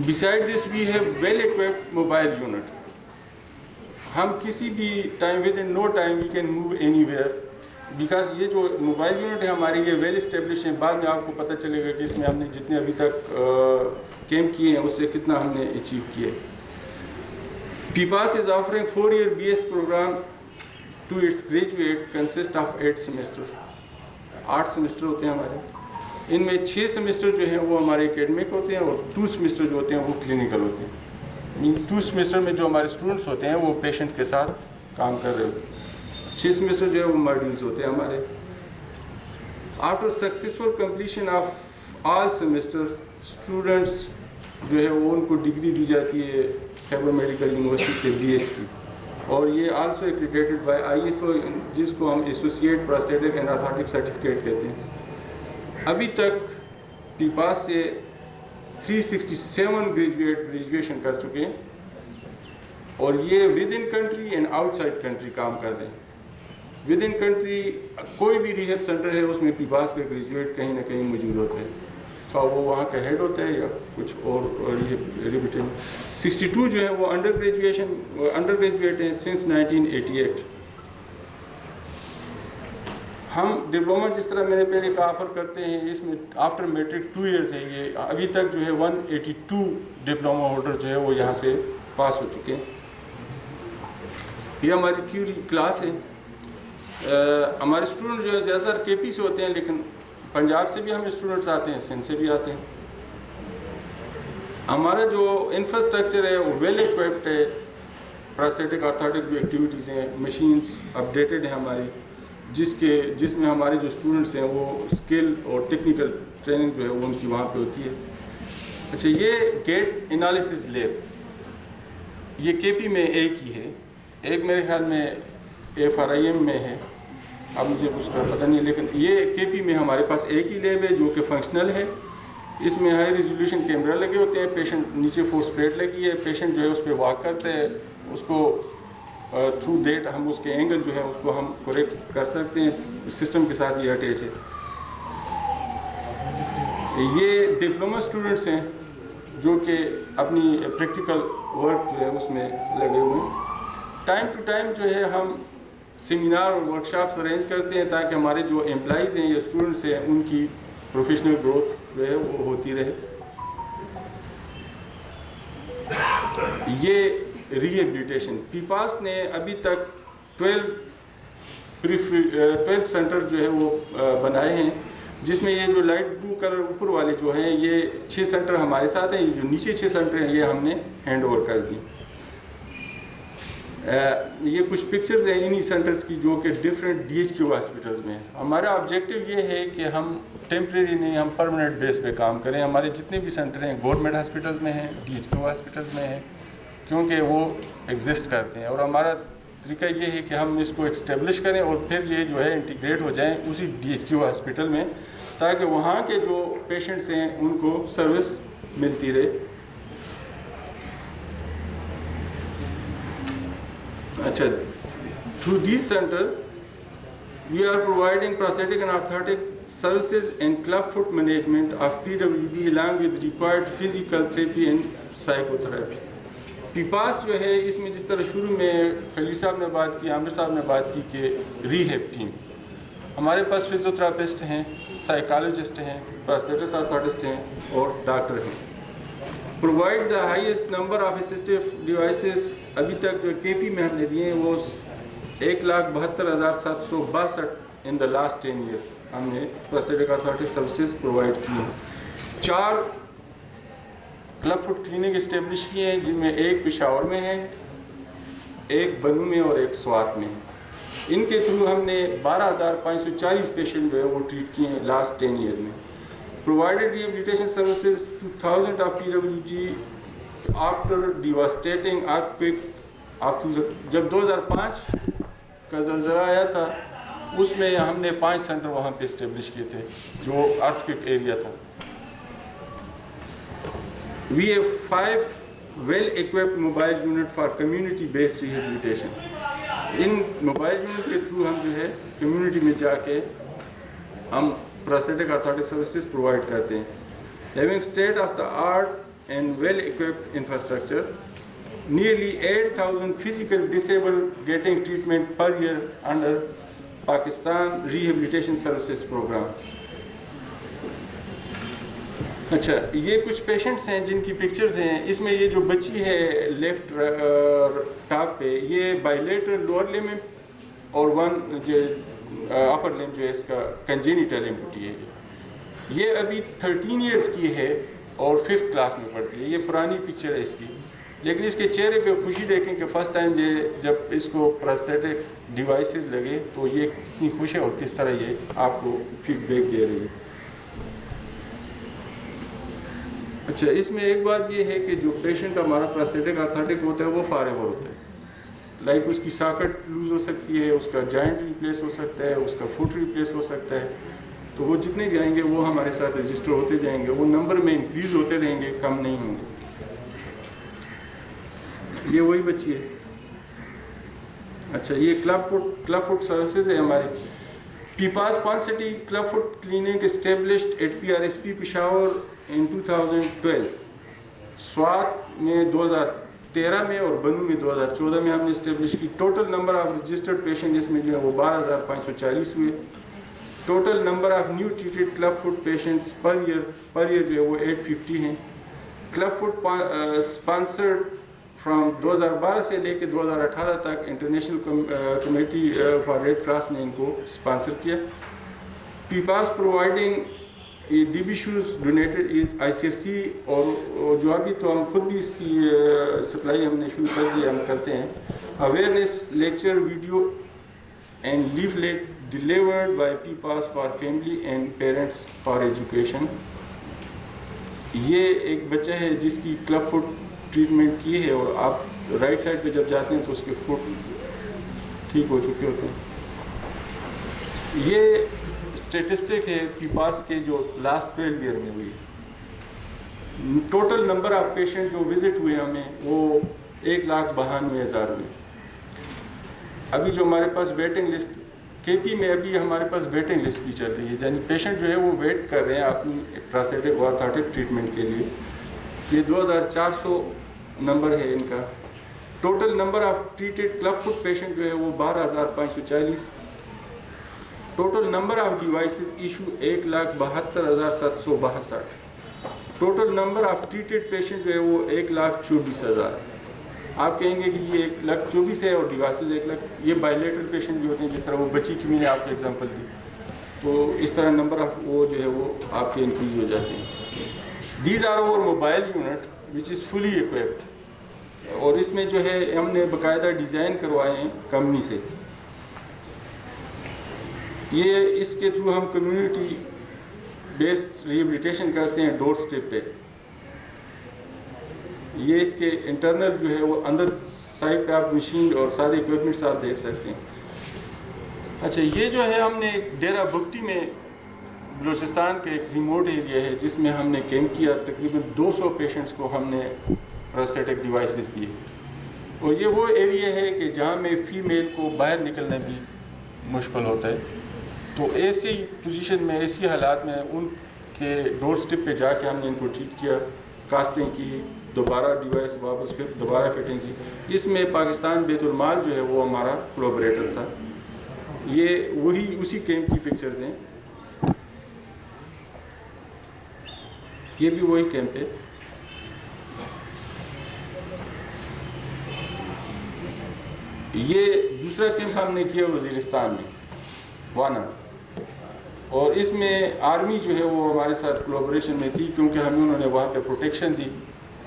Besides this, we have well-equipped mobile unit. हम किसी भी time within no time we can move anywhere, because ये जो मोबाइल यूनिट है हमारी ये वेल इस्टेब्लिश है। बाद में आपको पता चलेगा कि इसमें हमने जितने अभी तक कैंप किए हैं उससे कितना हमने अचीव किया है। PIPAS is offering 4-year BS program to its graduate consist of 8 semester। 8 semester होते हैं हमारे। इनमें 6 सेमेस्टर जो हैं वो हमारे एकेडमिक होते हैं और 2 सेमेस्टर जो होते हैं वो क्लिनिकल होते हैं। 2 सेमेस्टर में जो हमारे स्टूडेंट्स होते हैं वो पेशेंट के साथ काम कर रहे होते हैं। 6 सेमेस्टर जो है वो मॉड्यूल्स होते हैं हमारे। After successful completion of all semester, students जो है वो उनको डिग्री दी जाती है खैबर मेडिकल यूनिवर्सिटी से BS की, और ये आल्सो एक्रेडिटेड बाय ISO, जिसको हम associate prosthetic and orthotic certificate कहते हैं। अभी तक PIPAS से 367 ग्रेजुएशन कर चुके हैं और ये with in country and outside country काम कर रहे हैं। विद इन कंट्री कोई भी रिहेब सेंटर है उसमें PIPAS का ग्रेजुएट कहीं ना कहीं मौजूद होते हैं, तो वो वहाँ का हेड होता है या कुछ और रिहेबिलिटेशन। 62 जो है वो अंडर ग्रेजुएट हैं सिंस 1988। हम डिप्लोमा जिस तरह मैंने पहले कहा ऑफ़र करते हैं, इसमें आफ्टर मैट्रिक 2 इयर्स है। ये अभी तक जो है 182 डिप्लोमा होल्डर जो है वो यहाँ से पास हो चुके हैं। ये हमारी थ्योरी क्लास है। हमारे स्टूडेंट जो है ज़्यादातर केपी से होते हैं, लेकिन पंजाब से भी हमें स्टूडेंट्स आते हैं, सिंध से भी आते हैं। हमारा जो इंफ्रास्ट्रक्चर है वो वेल इक्विप्ड है। प्रोस्थेटिक ऑर्थोटिक जो एक्टिविटीज़ हैं, मशीन्स अपडेटेड हैं हमारी, जिसमें हमारे जो स्टूडेंट्स हैं वो स्किल और टेक्निकल ट्रेनिंग जो है वो उनकी वहाँ पे होती है। अच्छा, ये गेट एनालिसिस लैब ये केपी में एक ही है, एक मेरे ख्याल में FRIM में है, अब मुझे उसका पता नहीं है, लेकिन ये केपी में हमारे पास एक ही लैब है जो कि फंक्शनल है। इसमें हाई रेजोल्यूशन कैमरा लगे होते हैं, पेशेंट नीचे फोर्स प्लेट लगी है, पेशेंट जो है उस पर वॉक करते हैं, उसको थ्रू डेट हम उसके एंगल जो है उसको हम करेक्ट कर सकते हैं, सिस्टम के साथ ये अटैच है। ये डिप्लोमा स्टूडेंट्स हैं जो कि अपनी प्रैक्टिकल वर्क जो है उसमें लगे हुए हैं। टाइम टू टाइम जो है हम सेमिनार और वर्कशॉप्स अरेंज करते हैं ताकि हमारे जो एम्प्लॉइज़ हैं या स्टूडेंट्स हैं उनकी प्रोफेशनल ग्रोथ जो है वो होती रहे। ये रिहेबिलिटेशन पीपास ने अभी तक 12 सेंटर जो है वो बनाए हैं, जिसमें ये जो लाइट ब्लू कलर ऊपर वाले जो हैं ये 6 सेंटर हमारे साथ हैं, ये जो नीचे 6 सेंटर हैं ये हमने हैंड ओवर कर दी। ये कुछ पिक्चर्स हैं इन्हीं सेंटर्स की जो कि डिफरेंट DHQ हॉस्पिटल्स में हैं। हमारा ऑब्जेक्टिव ये है कि हम टेम्प्रेरी नहीं, हम परमानेंट बेस पे काम करें। हमारे जितने भी सेंटर हैं गवर्नमेंट हॉस्पिटल्स में हैं, DHQ हॉस्पिटल्स में हैं, क्योंकि वो एग्जिस्ट करते हैं। और हमारा तरीका ये है कि हम इसको इस्टेब्लिश करें और फिर ये जो है इंटीग्रेट हो जाएं उसी DHQ हॉस्पिटल में, ताकि वहाँ के जो पेशेंट्स हैं उनको सर्विस मिलती रहे। अच्छा, through this center we are providing prosthetic and orthotic services and clubfoot management of PWD along with required physical therapy and psychotherapy। पीपास जो है इसमें जिस तरह शुरू में खलील साहब ने बात की, आमिर साहब ने बात की कि रीहैब टीम, हमारे पास फिजियोथेरापिस्ट हैं, साइकोलॉजिस्ट हैं, प्रोस्थेटिस्ट ऑर्थोटिस्ट हैं और डॉक्टर हैं। Provide the highest number of assistive devices, अभी तक जो केपी में हमने दिए हैं वो 1,72,762 इन द लास्ट 10 ईयर हमने प्रोस्थेटिक ऑर्थोटिक सर्विसेज प्रोवाइड की हैं। 4 क्लब फुट क्लिनिक इस्टेब्लिश किए हैं, जिनमें एक पेशावर में है, एक बनू में और एक स्वात में है। इनके थ्रू हमने 12,540 पेशेंट जो है वो ट्रीट किए हैं लास्ट 10 ईयर में। Provided rehabilitation services to thousands of PWD after devastating earthquake। जब 2005 का ज़लज़ला आया था उसमें हमने 5 सेंटर वहाँ पे इस्टेब्लिश किए थे जो अर्थक्वेक एरिया था। We have 5 well-equipped mobile unit for community-based rehabilitation। In mobile unit के थ्रू हम जो है कम्युनिटी में जाके हम prosthetic orthotic services provide करते हैं। Having state of the art and well equipped infrastructure, nearly 8,000 physically disabled getting treatment per year under Pakistan Rehabilitation Services Program। अच्छा, ये कुछ पेशेंट्स हैं जिनकी पिक्चर्स हैं। इसमें ये जो बच्ची है लेफ्ट टॉप पे, ये बाइलेटरल लोअर लिम्ब और वन जो अपर लिम्ब जो है इसका कंजेनिटल एम्पुटी है। ये अभी 13 इयर्स की है और 5th क्लास में पढ़ती है। ये पुरानी पिक्चर है इसकी, लेकिन इसके चेहरे पे खुशी देखें कि फ़र्स्ट टाइम ये जब इसको प्रोस्थेटिक डिवाइसेस लगे तो ये कितनी खुश है और किस तरह ये आपको फीडबैक दे रही है। अच्छा, इसमें एक बात ये है कि जो पेशेंट हमारा प्रोस्थेटिक ऑर्थोटिक होता है वो फॉरएवर होता है। लाइक उसकी सॉकेट लूज़ हो सकती है, उसका जॉइंट रिप्लेस हो सकता है, उसका फुट रिप्लेस हो सकता है, तो वो जितने भी आएंगे वो हमारे साथ रजिस्टर होते जाएंगे, वो नंबर में इंक्रीज़ होते रहेंगे, कम नहीं होंगे। ये वही बच्ची है। अच्छा, ये क्लब फुट सर्विसेज है हमारी। पीपास पान city club foot clinic established at PRSP Peshawar in 2012। Swat में 2013 में और बनू में 2014 में हमने इस्टेब्लिश की। Total number of registered patient इसमें जो है वो 12,540 हुए। Total number of new treated club foot patients per year जो है वो 850 हैं। क्लब फुट स्पॉन्सर्ड फ्रॉम 2012 से लेकर 2018 तक International Committee for Red Cross ने इनको स्पॉन्सर किया। PIPOS providing DB shoes donated ICSC और जो अभी तो हम खुद भी इसकी सप्लाई हमने शुरू कर दी, हम करते हैं। Awareness lecture video and leaflet delivered by PIPOS for family and parents for education. ये एक बच्चा है जिसकी क्लब फुट ट्रीटमेंट की है और आप राइट साइड पे जब जाते हैं तो उसके फुट ठीक हो चुके होते हैं। ये स्टेटिस्टिक है पीपास के जो लास्ट 12 ईयर में हुई। टोटल नंबर ऑफ पेशेंट जो विजिट हुए हमें वो 1,92,000 हुए। अभी जो हमारे पास वेटिंग लिस्ट KP में अभी हमारे पास वेटिंग लिस्ट भी चल रही है, यानी पेशेंट जो है वो वेट कर रहे हैं अपनी प्रोस्थेटिक ऑर्थोटिक ट्रीटमेंट के लिए। ये 2400 नंबर है इनका। Total number of treated club foot patient जो है वो 12,540। Total number of devices issue 1,72,762। Total number of treated patient जो है वो 1,24,000। आप कहेंगे कि ये 1,24,000 है और डिवाइसेस 1,00,000। ये बायलेटरल पेशेंट भी होते हैं, जिस तरह वो बच्ची की मैंने आपको एग्जांपल दी, तो इस तरह नंबर ऑफ वो जो है वो आपके इंक्रीज हो जाते हैं। These are our mobile unit which is fully equipped, और इसमें जो है हमने बाकायदा डिज़ाइन करवाए हैं कंपनी से। ये इसके थ्रू हम कम्युनिटी बेस्ड रिहेबिलिटेशन करते हैं डोर स्टेप पे। ये इसके इंटरनल जो है वो अंदर साइड पे आप मशीन और सारे इक्विपमेंट्स आप देख सकते हैं। अच्छा, ये जो है हमने डेरा बुगटी में बलूचिस्तान का एक रिमोट एरिया है जिसमें हमने कैंप किया। तकरीबन 200 पेशेंट्स को हमने प्रोस्थेटिक डिवाइसेस दिए, और ये वो एरिया है कि जहाँ में फ़ीमेल को बाहर निकलना भी मुश्किल होता है। तो ऐसी पोजीशन में, ऐसी हालात में उनके डोर स्टेप पे जाके हमने इनको ट्रीट किया, कास्टिंग की, दोबारा डिवाइस वापस फिर दोबारा फिटिंग की। इसमें पाकिस्तान बैतुल माल जो है वो हमारा कोलैबोरेटर था। ये वही उसी कैंप की पिक्चर्स हैं, ये भी वही कैंप है। ये दूसरा कैंप हमने किया वजीरिस्तान में, वाना, और इसमें आर्मी जो है वो हमारे साथ कोलैबोरेशन में थी, क्योंकि हमें उन्होंने वहाँ पे प्रोटेक्शन दी।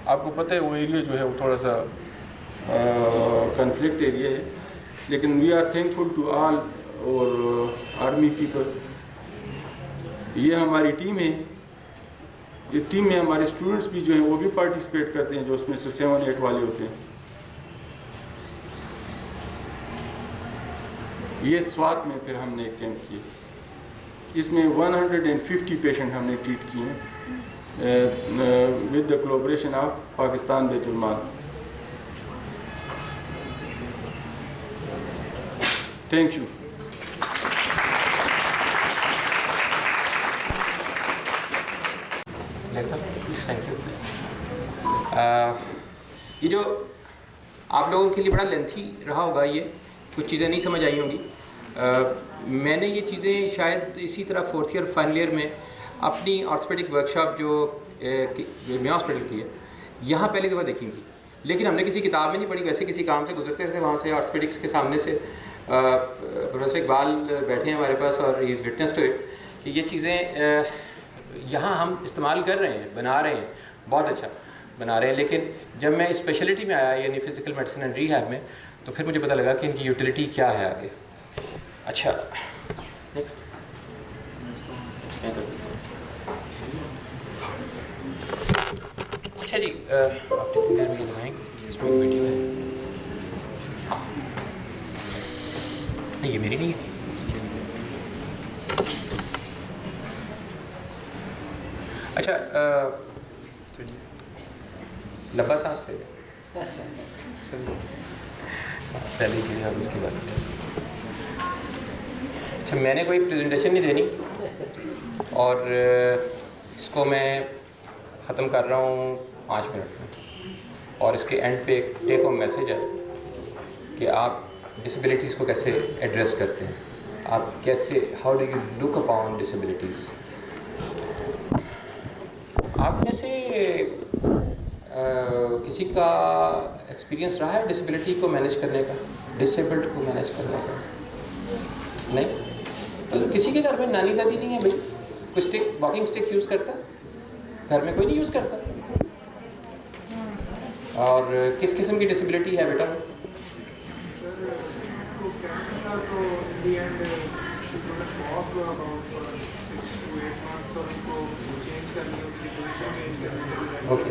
आपको पता है वो एरिया जो है वो थोड़ा सा कन्फ्लिक्ट एरिया है, लेकिन we are thankful to all और आर्मी पीपल। ये हमारी टीम है, इस टीम में हमारे स्टूडेंट्स भी जो हैं वो भी पार्टिसिपेट करते हैं, जो उसमें से 7-8 वाले होते हैं। ये स्वात में फिर हमने एक कैंप किया, इसमें 150 पेशेंट हमने ट्रीट किए हैं with the collaboration of Pakistan Betul mall. Thank you. Thank you. ये जो आप लोगों के लिए बड़ा लेंथी रहा होगा, ये कुछ चीज़ें नहीं समझ आई होंगी। मैंने ये चीज़ें शायद इसी तरह 4th ईयर फाइनल ईयर में अपनी ऑर्थोपेडिक वर्कशॉप जो मियां हॉस्पिटल की है, यहाँ पहली दफ़ा देखी थी, लेकिन हमने किसी किताब में नहीं पढ़ी। वैसे किसी काम से गुजरते थे, वहाँ से ऑर्थोपेडिक्स के सामने से प्रोफेसर इकबाल बैठे हैं हमारे पास और he is witness to it कि ये चीज़ें यहाँ हम इस्तेमाल कर रहे हैं, बना रहे हैं, बहुत अच्छा बना रहे हैं। लेकिन जब मैं स्पेशलिटी में आया यानी फ़िज़िकल मेडिसिन एंड रिहैब में, तो फिर मुझे पता लगा कि इनकी यूटिलिटी क्या है आगे। अच्छा, नेक्स्ट। अच्छा जी, आप कितनी देर में ये लगाएंगे? इसमें एक वीडियो है। नहीं, ये मेरी नहीं है। अच्छा, लंबा सांस ले पहले चीज़ है उसकी बात। अच्छा, मैंने कोई प्रेजेंटेशन नहीं देनी और इसको मैं ख़त्म कर रहा हूँ 5 मिनट में, और इसके एंड पे एक टेक होम मैसेज है कि आप डिसेबिलिटीज़ को कैसे एड्रेस करते हैं। आप कैसे, how do you look upon disabilities? आप में से किसी का एक्सपीरियंस रहा है डिसेबिलिटी को मैनेज करने का, डिसेबल्ड को मैनेज करने का? नहीं? तो किसी के घर में नानी दादी नहीं है भाई? कोई स्टिक, वॉकिंग स्टिक यूज़ करता? घर में कोई नहीं यूज़ करता। और किस किस्म की डिसेबिलिटी है बेटा? ओके,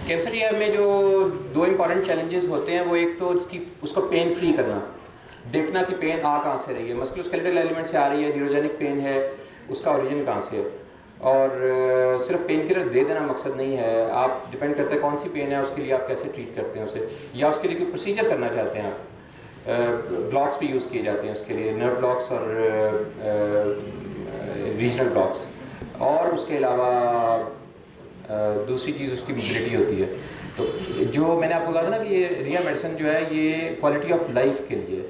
कैंसर रिहैब में जो 2 इंपॉर्टेंट चैलेंजेस होते हैं, वो एक तो उसको पेन फ्री करना, देखना कि पेन आ कहाँ से रही है, मस्कुलोस्केलेटल एलिमेंट से आ रही है, न्यूरोजेनिक पेन है, उसका ओरिजिन कहाँ से है। और सिर्फ पेन किलर दे देना मकसद नहीं है, आप डिपेंड करते हैं कौन सी पेन है, उसके लिए आप कैसे ट्रीट करते हैं उसे, या उसके लिए कोई प्रोसीजर करना चाहते हैं आप। ब्लॉक्स भी यूज़ किए जाते हैं उसके लिए, नर्व ब्लॉक्स और रीजनल ब्लॉक्स। और उसके अलावा दूसरी चीज़ उसकी मोबिलिटी होती है। तो जो मैंने आपको कहा था ना कि ये रिया मेडिसिन जो है ये क्वालिटी ऑफ लाइफ के लिए,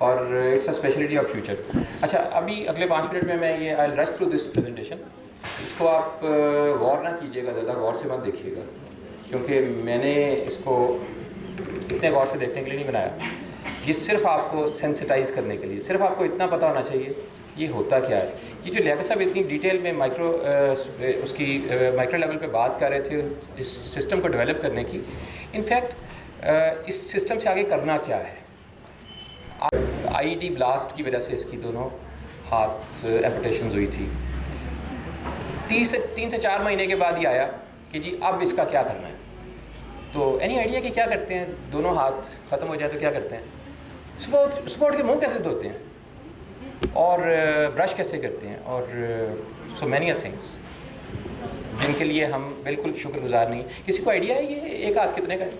और it's a speciality of future. अच्छा, अभी अगले 5 मिनट में मैं ये I rush through this presentation, इसको आप गौर ना कीजिएगा, ज़्यादा गौर से मत देखिएगा, क्योंकि मैंने इसको इतने गौर से देखने के लिए नहीं बनाया। ये सिर्फ आपको सेंसिटाइज़ करने के लिए, सिर्फ आपको इतना पता होना चाहिए ये होता क्या है। ये जो लियाकत साहब इतनी डिटेल में उसकी माइक्रो लेवल पे बात कर रहे थे इस सिस्टम को डेवलप करने की, इनफैक्ट इस सिस्टम से आगे करना क्या है। आईडी ब्लास्ट की वजह से इसकी दोनों हाथ एम्पुटेशंस हुई थी। 3 से 4 महीने के बाद ही आया कि जी अब इसका क्या करना है। तो एनी आइडिया कि क्या करते हैं? दोनों हाथ ख़त्म हो जाए तो क्या करते हैं? सुबह उठ के मुँह कैसे धोते हैं, और ब्रश कैसे करते हैं, और सो मैनी अ थिंग्स जिनके लिए हम बिल्कुल शुक्रगुजार नहीं। किसी को आइडिया है ये एक हाथ कितने का है?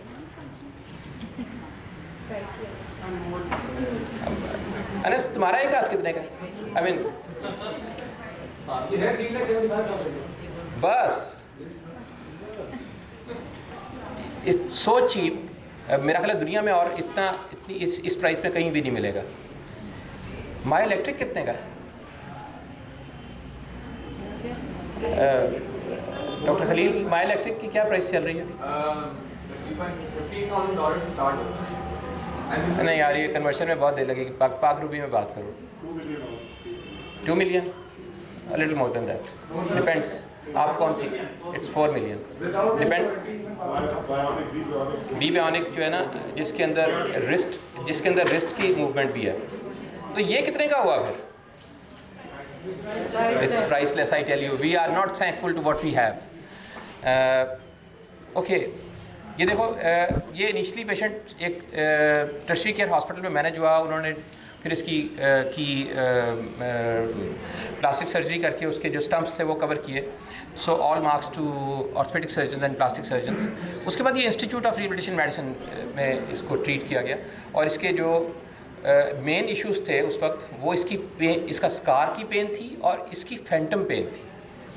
अनस, तुम्हारा एक हाथ कितने का है? आई मीन बस इट्स सो चीप। मेरा ख्याल है दुनिया में और इतनी इस प्राइस में कहीं भी नहीं मिलेगा। माई इलेक्ट्रिक कितने का है? डॉक्टर खलील, माई इलेक्ट्रिक की क्या प्राइस चल रही है अभी? नहीं यार, ये कन्वर्शन में बहुत देर लगेगी। पाक रुपये में बात करो। 2 million, a little more than that, depends आप कौन सी। It's 4 million, depend. Be bionic जो है ना, जिसके अंदर रिस्ट की मूवमेंट भी है, तो ये कितने का हुआ फिर? It's priceless, I tell you. We are not thankful to what we have. Okay, ये देखो, ये इनिशियली पेशेंट एक टर्शरी केयर हॉस्पिटल में मैनेज हुआ। उन्होंने फिर इसकी प्लास्टिक सर्जरी करके उसके जो स्टम्प्स थे वो कवर किए। So all marks to orthopaedic surgeon and plastic surgeon. उसके बाद ये इंस्टीट्यूट ऑफ रिहेबिलिटेशन मेडिसिन में इसको ट्रीट किया गया, और इसके जो मेन इश्यूज थे उस वक्त वो इसका स्कार की पेन थी और इसकी फैंटम पेन थी,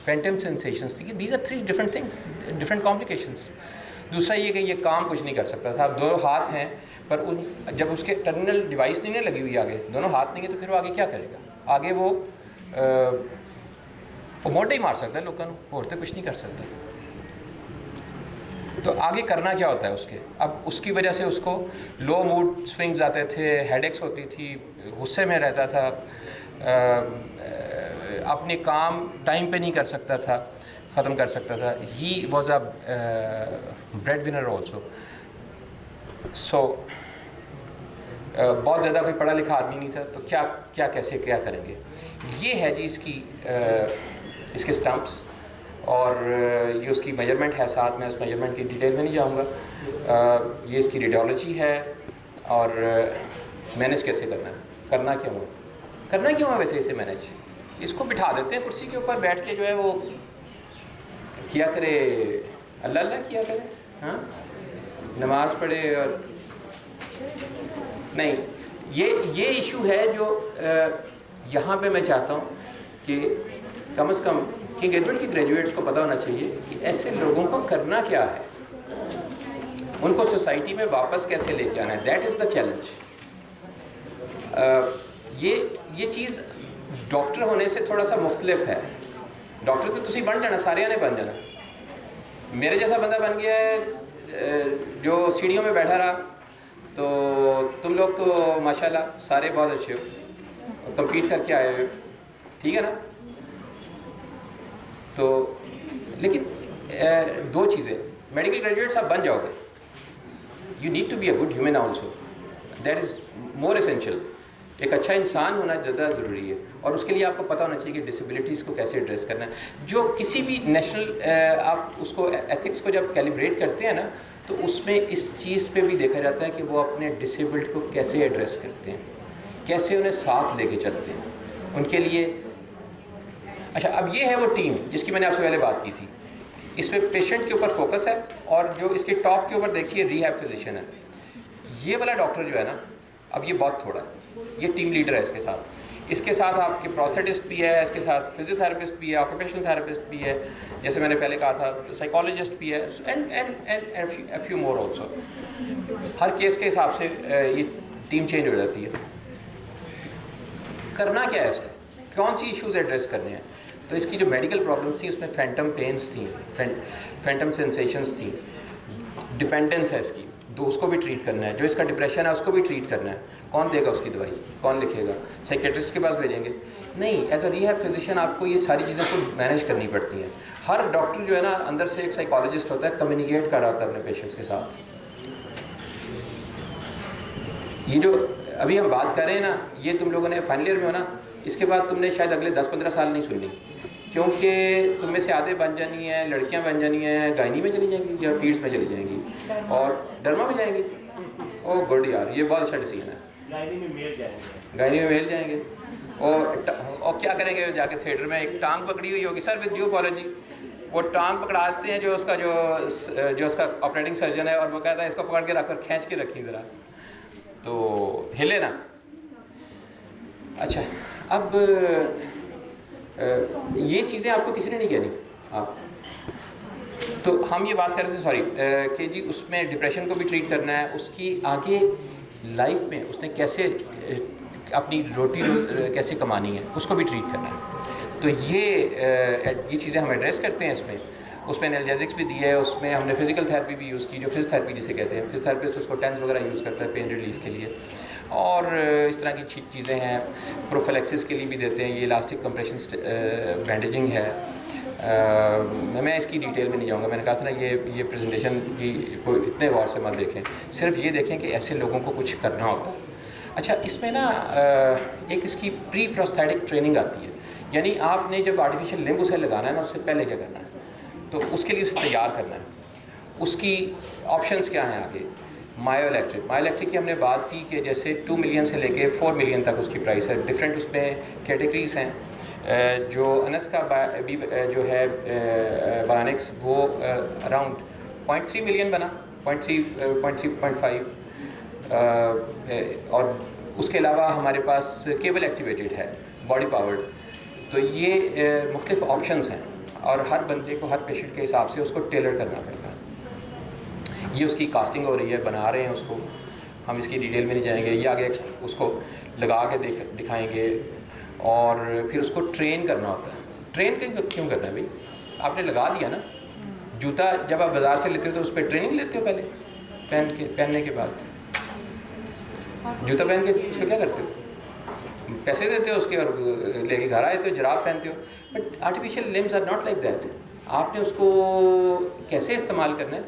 फैंटम सेंसेशंस थी। These are 3 different things, different complications. दूसरा ये कि ये काम कुछ नहीं कर सकता था। अब 2 हाथ हैं, पर जब उसके टर्मिनल डिवाइस नहीं ना लगी हुई आगे, दोनों हाथ नहीं है, तो फिर वो आगे क्या करेगा? आगे वो मोटे ही मार सकता है लोगों को, और तो कुछ नहीं कर सकता। तो आगे करना क्या होता है उसके? अब उसकी वजह से उसको लो मूड स्विंग्स आते थे, हेडेक्स होती थी, गुस्से में रहता था, अपने काम टाइम पे नहीं कर सकता था, ख़त्म कर सकता था। He was a breadwinner also. So बहुत ज़्यादा कोई पढ़ा लिखा आदमी नहीं था, तो क्या करेंगे? ये है जी इसके स्टम्प्स, और ये उसकी मेजरमेंट है साथ में। उस मेजरमेंट की डिटेल में नहीं जाऊँगा। ये इसकी रेडियोलॉजी है, और मैनेज कैसे करना है, करना क्यों है वैसे इसे मैनेज? इसको बिठा देते हैं कुर्सी के ऊपर, बैठ के जो है वो किया करे, अल्लाह अल्लाह किया करे, हाँ, नमाज पढ़े। और नहीं, ये इशू है जो यहाँ पे मैं चाहता हूँ कि कम से कम किंग एडवर्ड की ग्रेजुएट्स को पता होना चाहिए कि ऐसे लोगों को करना क्या है। उनको सोसाइटी में वापस कैसे लेके आना है, दैट इज़ द चैलेंज। ये चीज़ डॉक्टर होने से थोड़ा सा मुख्तलिफ है। डॉक्टर तो तुसी बन जाना, सारे ने बन जाना। मेरे जैसा बंदा बन गया है जो सीढ़ियों में बैठा रहा, तो तुम लोग तो माशाल्लाह सारे बहुत अच्छे हो, compete करके आए हो, ठीक है ना। तो लेकिन दो चीज़ें, मेडिकल ग्रेजुएट्स आप बन जाओगे, you need to be a good human also, that is more essential. एक अच्छा इंसान होना ज़्यादा ज़रूरी है, और उसके लिए आपको पता होना चाहिए कि डिसेबिलिटीज़ को कैसे एड्रेस करना है। जो किसी भी नेशनल आप उसको एथिक्स को जब कैलिब्रेट करते हैं ना, तो उसमें इस चीज़ पे भी देखा जाता है कि वो अपने डिसेबल्ड को कैसे एड्रेस करते हैं, कैसे उन्हें साथ लेके चलते हैं उनके लिए। अच्छा, अब ये है वो टीम जिसकी मैंने आपसे पहले बात की थी। इसमें पेशेंट के ऊपर फोकस है, और जो इसके टॉप के ऊपर देखिए रिहैब फिजिशियन है। ये वाला डॉक्टर जो है ना, अब ये बहुत थोड़ा है, ये टीम लीडर है इसके साथ। इसके साथ आपके प्रोस्थेटिस्ट भी है, इसके साथ फिजियोथेरेपिस्ट भी है, ऑक्यूपेशनल थेरेपिस्ट भी है, जैसे मैंने पहले कहा था साइकोलॉजिस्ट भी है, and few more also. Her case के हिसाब से ये टीम चेंज हो जाती है। करना क्या है इसमें, कौन सी इश्यूज़ एड्रेस करने हैं? तो इसकी जो मेडिकल प्रॉब्लम्स थी उसमें फैंटम पेन्स थी, फैंटम सेंसेशंस थी, डिपेंडेंस है इसकी, तो उसको भी ट्रीट करना है। जो इसका डिप्रेशन है उसको भी ट्रीट करना है। कौन देगा उसकी दवाई, कौन लिखेगा? साइकेट्रिस्ट के पास भेजेंगे? नहीं, एज अ रिहैब फिजिशियन आपको ये सारी चीज़ें को मैनेज करनी पड़ती हैं। हर डॉक्टर जो है ना, अंदर से एक साइकोलॉजिस्ट होता है, कम्युनिकेट कर रहा होता है अपने पेशेंट्स के साथ। ये जो अभी हम बात कर रहे हैं ना, ये तुम लोगों ने फाइनल ईयर में हो ना, इसके बाद तुमने शायद अगले 10-15 साल नहीं सुननी, क्योंकि तुम में से आधे बन जानी है, लड़कियां बन जानी हैं, गायनी में चली जाएंगी या पीड्स में चली जाएंगी, और डर्मा में जाएंगी। ओह गुड यार, ये बहुत अच्छा डिसीजन है। गायनी में मेल जाएंगे, और क्या करेंगे? जाके थिएटर में एक टांग पकड़ी हुई होगी, सर विद ड्यू अपॉलॉजी, वो टांग पकड़ाते हैं जो उसका ऑपरेटिंग सर्जन है, और वो कहता है इसको पकड़ के रखकर खींच के रखी ज़रा, तो हिले ना। अच्छा, अब ये चीज़ें आपको किसी ने नहीं कहनी। आप तो हम ये बात कर रहे थे, सॉरी, कि जी उसमें डिप्रेशन को भी ट्रीट करना है, उसकी आगे लाइफ में उसने कैसे अपनी रोटी कैसे कमानी है, उसको भी ट्रीट करना है। तो ये चीज़ें हम एड्रेस करते हैं इसमें। उसमें एनाल्जेसिक्स भी दिया है, उसमें हमने फिजिकल थेरेपी भी यूज़ की, जो फिजियोथेरेपी जिसे कहते हैं। फिजियोथेरेपिस्ट उसको टेंस वगैरह यूज़ करता है पेन रिलीफ के लिए, और इस तरह की चीज़ें हैं। प्रोफिलैक्सिस के लिए भी देते हैं, ये इलास्टिक कंप्रेशन बैंडेजिंग है। मैं इसकी डिटेल में नहीं जाऊंगा, मैंने कहा था ना ये प्रेजेंटेशन की को इतने गौर से मत देखें, सिर्फ ये देखें कि ऐसे लोगों को कुछ करना होता है। अच्छा, इसमें ना एक इसकी प्री प्रोस्थेटिक ट्रेनिंग आती है, यानी आपने जब आर्टिफिशियल लिम्ब उसे लगाना है ना, उससे पहले क्या करना है, तो उसके लिए उसे तैयार करना है। उसकी ऑप्शंस क्या हैं आगे? मायोइलेक्ट्रिक की हमने बात की कि जैसे 2 मिलियन से लेके 4 मिलियन तक उसकी प्राइस है। डिफरेंट उसमें कैटेगरीज हैं। जो अनस का जो है बायोनिक्स, वो अराउंड 0.3 मिलियन बना, 0.5, और उसके अलावा हमारे पास केबल एक्टिवेटेड है, बॉडी पावर्ड। तो ये मुख्तलिफ ऑप्शंस हैं, और हर बंदे को, हर पेशेंट के हिसाब से उसको टेलर करना पड़ता है। ये उसकी कास्टिंग हो रही है, बना रहे हैं उसको, हम इसकी डिटेल में नहीं जाएंगे। ये आगे उसको लगा के दिखाएंगे, और फिर उसको ट्रेन करना होता है। ट्रेन क्यों करना है भाई? आपने लगा दिया ना, जूता जब आप बाज़ार से लेते हो तो उस पर ट्रेनिंग लेते हो, पहले पहनने के बाद जूता पहन के उसको क्या करते हो? पैसे देते हो उसके, और लेके घर आए तो जराब पहनते हो। But artificial limbs are not like that. आपने उसको कैसे इस्तेमाल करना है?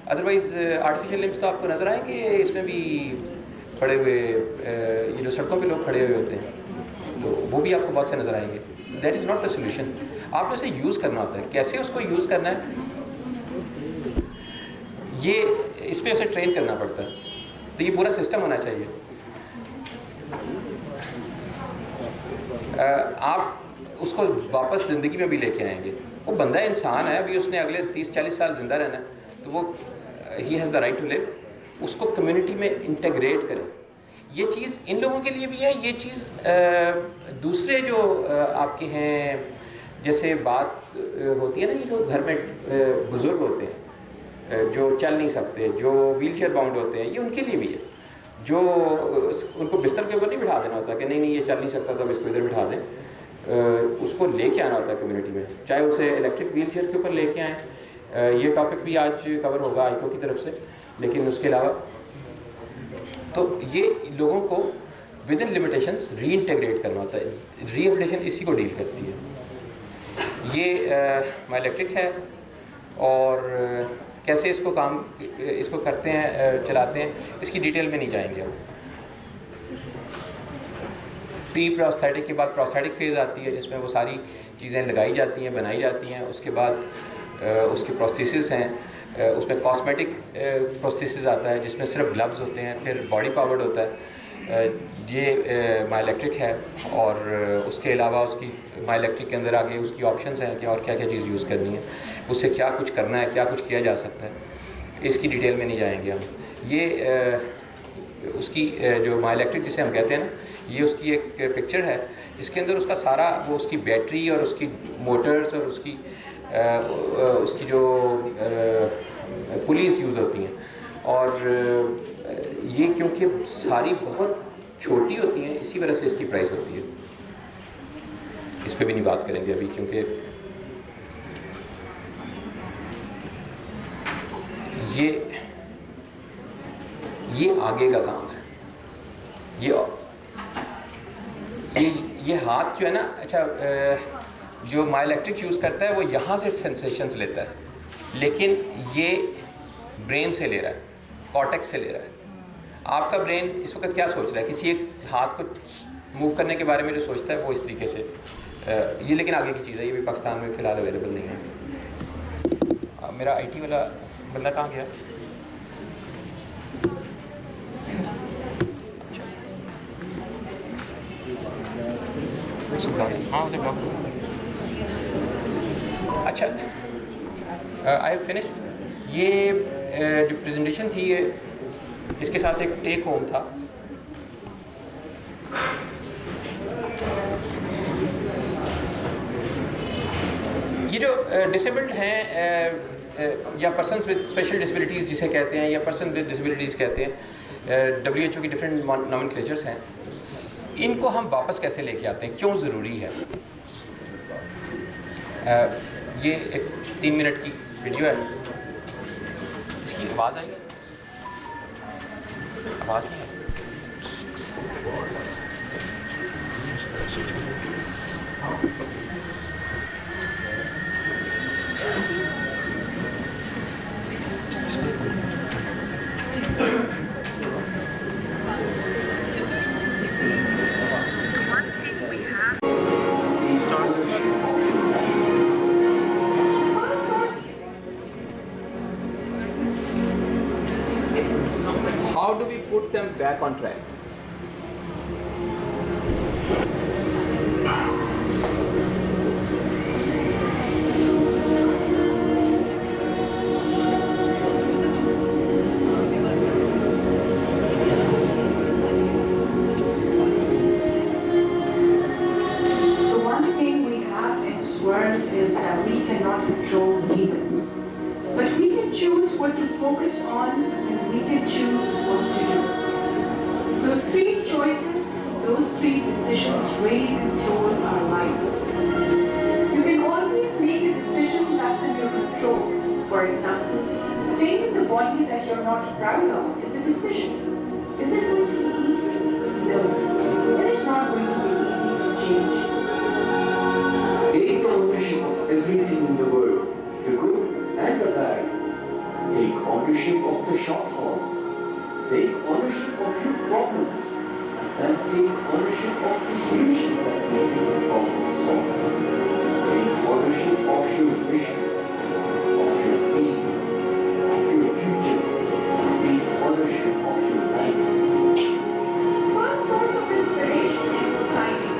अदरवाइज़ आर्टिफिशियल लिम्स तो आपको नज़र आएंगे इसमें भी पड़े हुए, ये जो सड़कों पे लोग खड़े हुए होते हैं, तो वो भी आपको बहुत से नज़र आएंगे। That is not the solution. आपने उसे यूज़ करना होता है। कैसे उसको यूज़ करना है, ये इस पर उसे ट्रेन करना पड़ता है। तो ये पूरा सिस्टम होना चाहिए। आप उसको वापस ज़िंदगी में भी लेके आएंगे। वो बंदा इंसान है, अभी उसने अगले 30-40 साल ज़िंदा रहना है, तो वो he has the right to live. उसको कम्युनिटी में इंटीग्रेट करें। ये चीज़ इन लोगों के लिए भी है, ये चीज़ दूसरे जो आपके हैं, जैसे बात होती है ना, ये जो घर में बुज़ुर्ग होते हैं, जो चल नहीं सकते, जो व्हीलचेयर बाउंड होते हैं, ये उनके लिए भी है। जो उनको बिस्तर के ऊपर नहीं बिठा देना होता कि नहीं ये चल नहीं सकता तो हम इसको इधर बिठा दें, उसको लेके आना होता है कम्युनिटी में, चाहे उसे इलेक्ट्रिक व्हीलचेयर के ऊपर लेके आएँ। ये टॉपिक भी आज कवर होगा आईको की तरफ से। लेकिन उसके अलावा तो ये लोगों को विद इन लिमिटेशंस री इंटीग्रेट करना होता है। रीहेबिलिटेशन इसी को डील करती है। ये माई इलेक्ट्रिक है और कैसे इसको करते हैं, चलाते हैं, इसकी डिटेल में नहीं जाएंगे हम। प्री प्रोस्थेटिक के बाद प्रोस्थेटिक फेज़ आती है जिसमें वो सारी चीज़ें लगाई जाती हैं, बनाई जाती हैं। उसके बाद उसके प्रोस्थेसिस हैं, उसमें कॉस्मेटिक प्रोस्थेसिस आता है जिसमें सिर्फ ग्लव्स होते हैं, फिर बॉडी पावर्ड होता है। ये माई इलेक्ट्रिक है और उसके अलावा उसकी माई इलेक्ट्रिक के अंदर आगे उसकी ऑप्शंस हैं कि और क्या क्या चीज़ यूज़ करनी है, उससे क्या कुछ करना है, क्या कुछ किया जा सकता है, इसकी डिटेल में नहीं जाएंगे हम। ये उसकी जो माई इलेक्ट्रिक जिसे हम कहते हैं ना, ये उसकी एक पिक्चर है जिसके अंदर उसका सारा वो उसकी बैटरी और उसकी मोटर्स और उसकी जो पुलिस यूज़ होती हैं। और ये क्योंकि सारी बहुत छोटी होती हैं इसी वजह से इसकी प्राइस होती है। इस पे भी नहीं बात करेंगे अभी क्योंकि ये आगे का काम है। ये हाथ जो है ना, अच्छा जो माई इलेक्ट्रिक यूज़ करता है वो यहाँ से सेंसेशंस लेता है, लेकिन ये ब्रेन से ले रहा है, कॉर्टेक्स से ले रहा है। आपका ब्रेन इस वक्त क्या सोच रहा है, किसी एक हाथ को मूव करने के बारे में जो सोचता है वो इस तरीके से ये, लेकिन आगे की चीज़ है, ये भी पाकिस्तान में फ़िलहाल अवेलेबल नहीं है। मेरा आईटी वाला बंदा कहाँ गया? हाँ उसे ब्लॉक। अच्छा, आई हैव फिनिश्ड। ये जो प्रेजेंटेशन थी ये इसके साथ एक टेक होम था। ये जो डिसेबल्ड हैं या पर्सन्स विद स्पेशल डिसेबिलिटीज़ जिसे कहते हैं या पर्सन विद डिसेबिलिटीज़ कहते हैं, WHO की डिफरेंट नॉमेनक्लेचर्स हैं, इनको हम वापस कैसे लेके आते हैं, क्यों ज़रूरी है? ये एक 3 मिनट की वीडियो है, इसकी आवाज़ आएगी? आवाज़ नहीं है। How do we put them back on track? The one thing we have in this world is that we cannot control the events, but we can choose what to focus on and we can choose what to do. Those 3 choices, those 3 decisions really control our lives. You can always make a decision that's in your control. For example, staying in the body that you're not proud of is a decision. Is it going to be easy? No. It is not going to be easy to change. Take the ownership of everything in the world, the good and the bad. Take ownership of the shortfalls. Take ownership of your problems. And take ownership of the solution that will make the problem solved. Take ownership of your mission, of your aim, of your future. Take ownership of your life. First source of inspiration is deciding.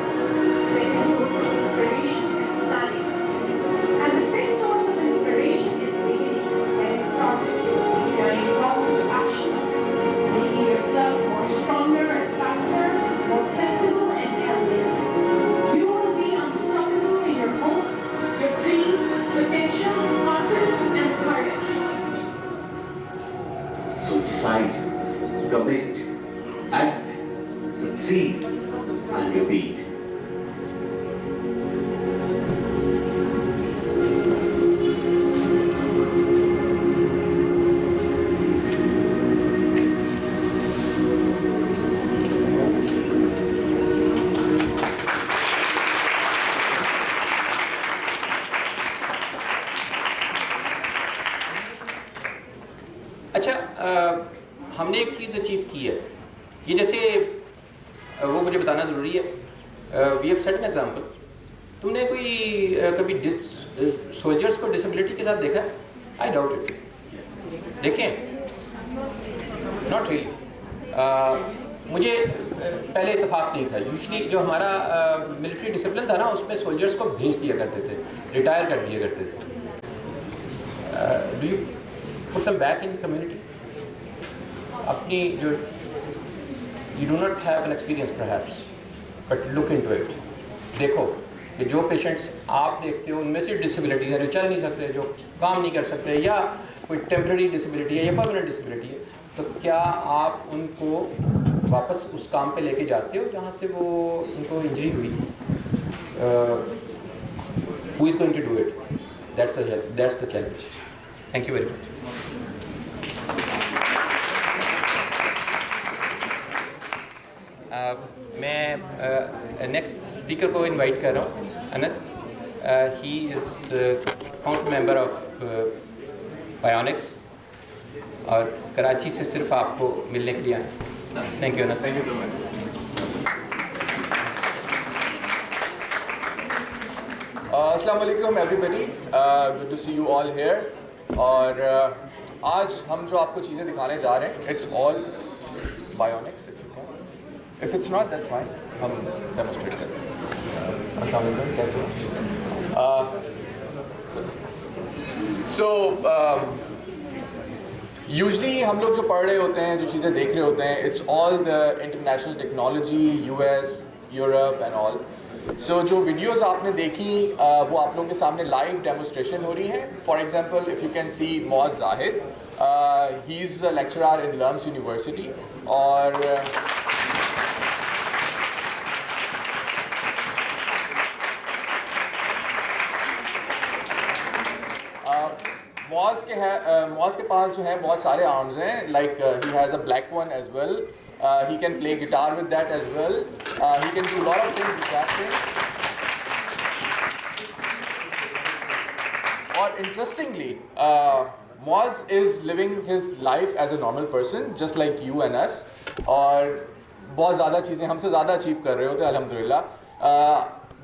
We have set an example. तुमने कोई कभी सोल्जर्स को डिसेबिलिटी के साथ देखा है? I doubt it. देखें, नॉट रियली। मुझे पहले इत्तेफाक नहीं था। यूजुअली जो हमारा मिलिट्री डिसिप्लिन था ना, उसमें सोल्जर्स को भेज दिया करते थे, रिटायर कर दिया करते थे। Do you put them back in community? अपनी जो you do not have an experience perhaps, but look into it. देखो कि जो पेशेंट्स आप देखते हो उनमें से डिसेबिलिटी है, जो चल नहीं सकते, जो काम नहीं कर सकते, या कोई टेम्प्रेरी डिसेबिलिटी है या परमानेंट डिसेबिलिटी है, तो क्या आप उनको वापस उस काम पे लेके जाते हो जहाँ से वो उनको इंजरी हुई थी? Who is going to do it? That's the challenge. Thank you very much. मैं नेक्स्ट स्पीकर को इनवाइट कर रहा हूँ, Anas. He is count member of Bionics और कराची से सिर्फ आपको मिलने के लिए आए। Thank you Anas. Thank you so much. अस्सलाम वालेकुम everybody, good to see you all here. और आज हम जो आपको चीज़ें दिखाने जा रहे हैं, it's all bionics. If it's not that's fine, हम डेमोस्ट्रेट करते हैं। अस्सलाम वालेकुम, कैसे हो? सो यूजली हम लोग जो पढ़ रहे होते हैं, जो चीज़ें देख रहे होते हैं, it's all the international technology, US, Europe and all. So जो वीडियोस आपने देखी वो आप लोगों के सामने लाइव डेमोस्ट्रेशन हो रही है। For example, if you can see Moaz Zahid, he is a lecturer in LUMS university. और मौज के पास जो है बहुत सारे आर्म्स हैं, like he has a black one as well, he can play guitar with that as well, he can do lot of things with that thing. और interestingly, Moaz is living his life as a normal person just like you and us, और बहुत ज़्यादा चीज़ें हमसे ज़्यादा अचीव कर रहे होते हैं अल्हम्दुलिल्लाह।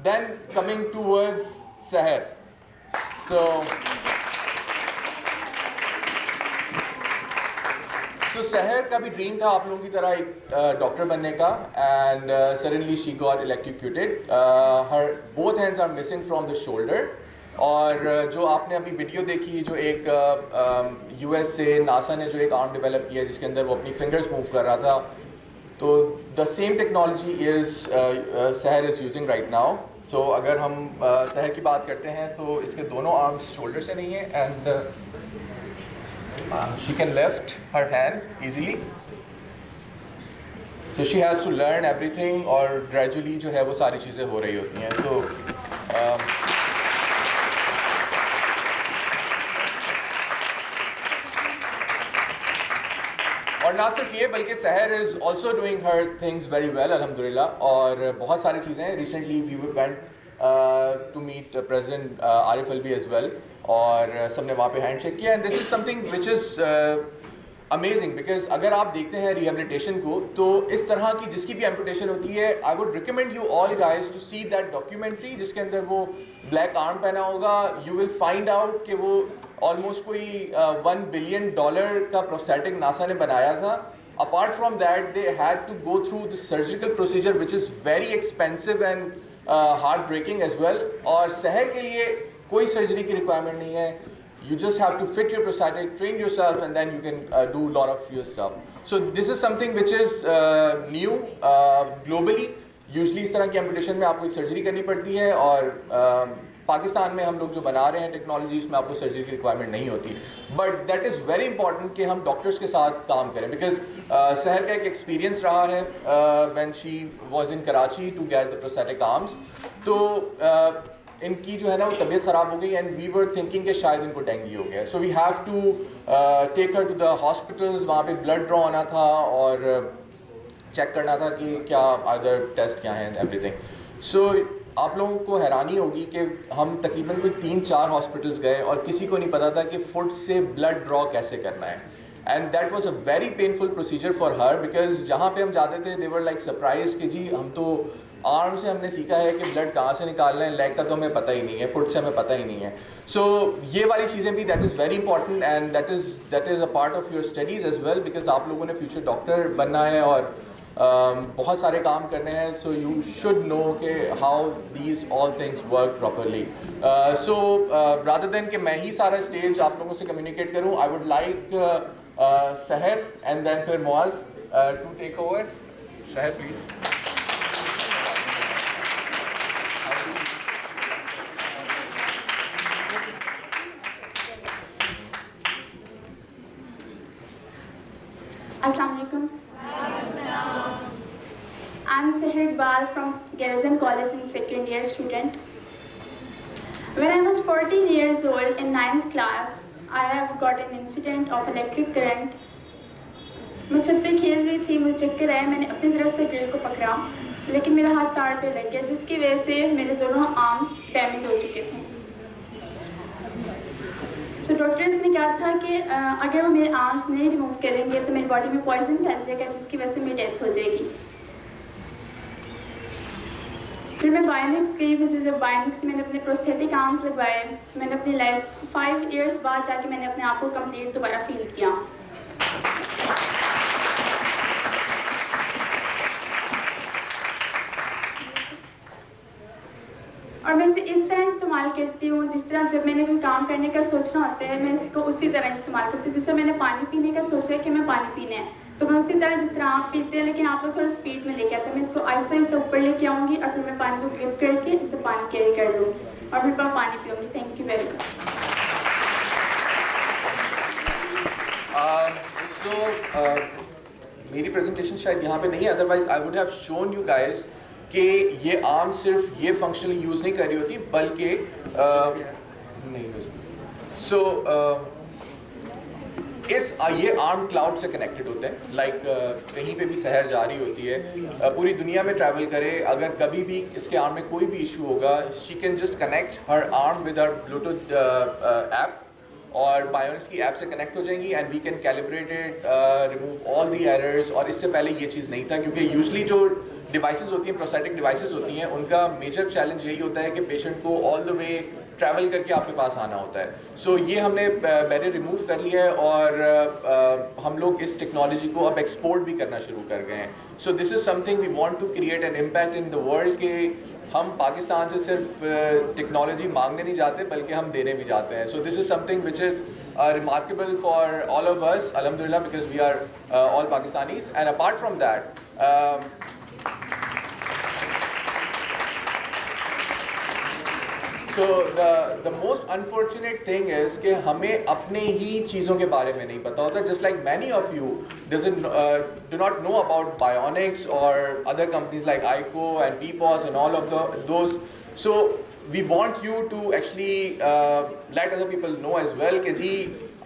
देन कमिंग टूवर्ड्स सहर, सो सहर का भी ड्रीम था आप लोगों की तरह एक डॉक्टर बनने का, and suddenly she got electrocuted. Her both hands are missing from the shoulder. और जो आपने अभी वीडियो देखी, जो एक US से नासा ने जो एक आर्म डेवलप किया जिसके अंदर वो अपनी फिंगर्स मूव कर रहा था, तो द सेम टेक्नोलॉजी इज़ सहर इज़ यूजिंग राइट नाउ। सो अगर हम सहर की बात करते हैं तो इसके दोनों आर्म्स शोल्डर से नहीं है, and she can lift her hand easily, so she has to learn everything, और gradually जो है वो सारी चीज़ें हो रही होती हैं। So और ना सिर्फ ये, बल्कि Sahar is also doing her things very well अल्हम्दुलिल्लाह। और बहुत सारी चीज़ें, recently we went to meet president Arif Alvi as well, और सबने वहाँ पे हैंड शेक किया। And this is something which is amazing, because अगर आप देखते हैं रिहेबिलिटेशन को, तो इस तरह की जिसकी भी एम्पुटेशन होती है, I would recommend you all guys to see that documentary जिसके अंदर वो ब्लैक आर्म पहना होगा। यू विल फाइंड आउट कि वो ऑलमोस्ट कोई $1 बिलियन का प्रोस्थेटिक नासा ने बनाया था। Apart from that they had to go through the surgical procedure which is very expensive and heart breaking as well. और सहर के लिए कोई सर्जरी की रिक्वायरमेंट नहीं है। You just have to fit your prosthetic, train yourself, and then you can do a lot of your stuff. So this is something which is new globally. Usually इस तरह की amputation में आपको एक सर्जरी करनी पड़ती है, और पाकिस्तान में हम लोग जो बना रहे हैं टेक्नोलॉजीज में आपको सर्जरी की रिक्वायरमेंट नहीं होती। But that is very important कि हम डॉक्टर्स के साथ काम करें, बिकॉज सहर का एक एक्सपीरियंस रहा है when she was in Karachi to get the prosthetic arms. तो इनकी जो है ना वो तबीयत ख़राब हो गई, एंड वी वर थिंकिंग कि शायद इनको डेंगू हो गया। So we have to take her to the hospitals. वहाँ पे ब्लड ड्रॉ आना था और चेक करना था कि क्या अदर टेस्ट क्या हैं, एवरीथिंग। सो आप लोगों को हैरानी होगी कि हम तकरीबन कोई 3-4 हॉस्पिटल्स गए और किसी को नहीं पता था कि फुट से ब्लड ड्रॉ कैसे करना है। And that was a very painful procedure for her, because जहाँ पे हम जाते थे दे वर लाइक सरप्राइज कि जी हम तो आर्म से हमने सीखा है कि ब्लड कहाँ से निकालना है, लेग का तो हमें पता ही नहीं है, फुट से हमें पता ही नहीं है. सो ये वाली चीज़ें भी that is very important and that is a part of your studies as well, because आप लोगों ने फ्यूचर डॉक्टर बनना है और बहुत सारे काम करने हैं. सो यू शुड नो के how these all things work properly. So rather than कि मैं ही सारा स्टेज आप लोगों से कम्युनिकेट करूँ, आई वुड लाइक सहर एंड देन फिर मुआज़ टू टेक ओवर. सहर please. Assalamu alaikum. I'm Seher Iqbal from Garrison College in second year student. When I was 14 years old in 9th class, I have got an incident of electric current. मैं छत पे खेल रही थी, मुझे चक्कर आया, मैंने अपनी तरफ से ग्रिल को पकड़ा, लेकिन मेरा हाथ तार पे लग गया, जिसकी वजह से मेरे दोनों आर्म्स डैमेज हो चुके थे. सो डॉक्टर्स ने कहा था कि अगर वो मेरे आर्म्स नहीं रिमूव करेंगे तो मेरी बॉडी में पॉइजन फैल जाएगा, जिसकी वजह से मेरी डेथ हो जाएगी. फिर मैं बायोनिक्स गई, मुझे जब बायोनिक्स मैंने अपने प्रोस्थेटिक आर्म्स लगवाए, मैंने अपनी लाइफ 5 इयर्स बाद जाके मैंने अपने आप को कंप्लीट दोबारा फील किया. और मैं इसे इस तरह इस्तेमाल करती हूँ जिस तरह जब मैंने कोई काम करने का सोचना होता है, मैं इसको उसी तरह इस्तेमाल करती हूँ. जैसे मैंने पानी पीने का सोचा है कि मैं पानी पीना है, तो मैं उसी तरह जिस तरह आप पीते हैं, लेकिन आप लोग थोड़ा स्पीड में लेके आते हैं, मैं इसको आहिस्ता आहिस्ता ऊपर लेके आऊँगी और फिर मैं पानी को ग्रिप करके इससे पानी कैरी कर लूँ और फिर मैं पानी पीऊँगी. Thank you very much. मेरी प्रेजेंटेशन शायद यहाँ पे नहीं है, otherwise I would have shown you guys कि ये आर्म सिर्फ ये फंक्शनली यूज़ नहीं कर रही होती, बल्कि ये आर्म क्लाउड से कनेक्टेड होते हैं. लाइक कहीं पे भी सहर जा रही होती है, पूरी दुनिया में ट्रैवल करे, अगर कभी भी इसके आर्म में कोई भी इशू होगा, she can just connect her arm with her bluetooth app और बायोनिक्स की ऐप से कनेक्ट हो जाएंगी and we can calibrate it, remove all the errors. और इससे पहले ये चीज़ नहीं था, क्योंकि यूजली जो डिवाइसेस होती हैं, प्रोस्थेटिक डिवाइसेस होती हैं, उनका मेजर चैलेंज यही होता है कि पेशेंट को ऑल द वे ट्रैवल करके आपके पास आना होता है. सो ये हमने बैरियर रिमूव कर लिया है और हम लोग इस टेक्नोलॉजी को अब एक्सपोर्ट भी करना शुरू कर गए हैं. So this is something we want to create an impact in the world के हम पाकिस्तान से सिर्फ टेक्नोलॉजी मांगने नहीं जाते, बल्कि हम देने भी जाते हैं. So this is something which is remarkable for all of us, alhamdulillah, because we are all Pakistanis. And apart from that, so the most unfortunate thing is कि हमें अपने ही चीज़ों के बारे में नहीं पता होता. Just like many of you do not know about Bionics or other companies like ICO and PPOS and all of those. So we want you to actually let other people know as well कि जी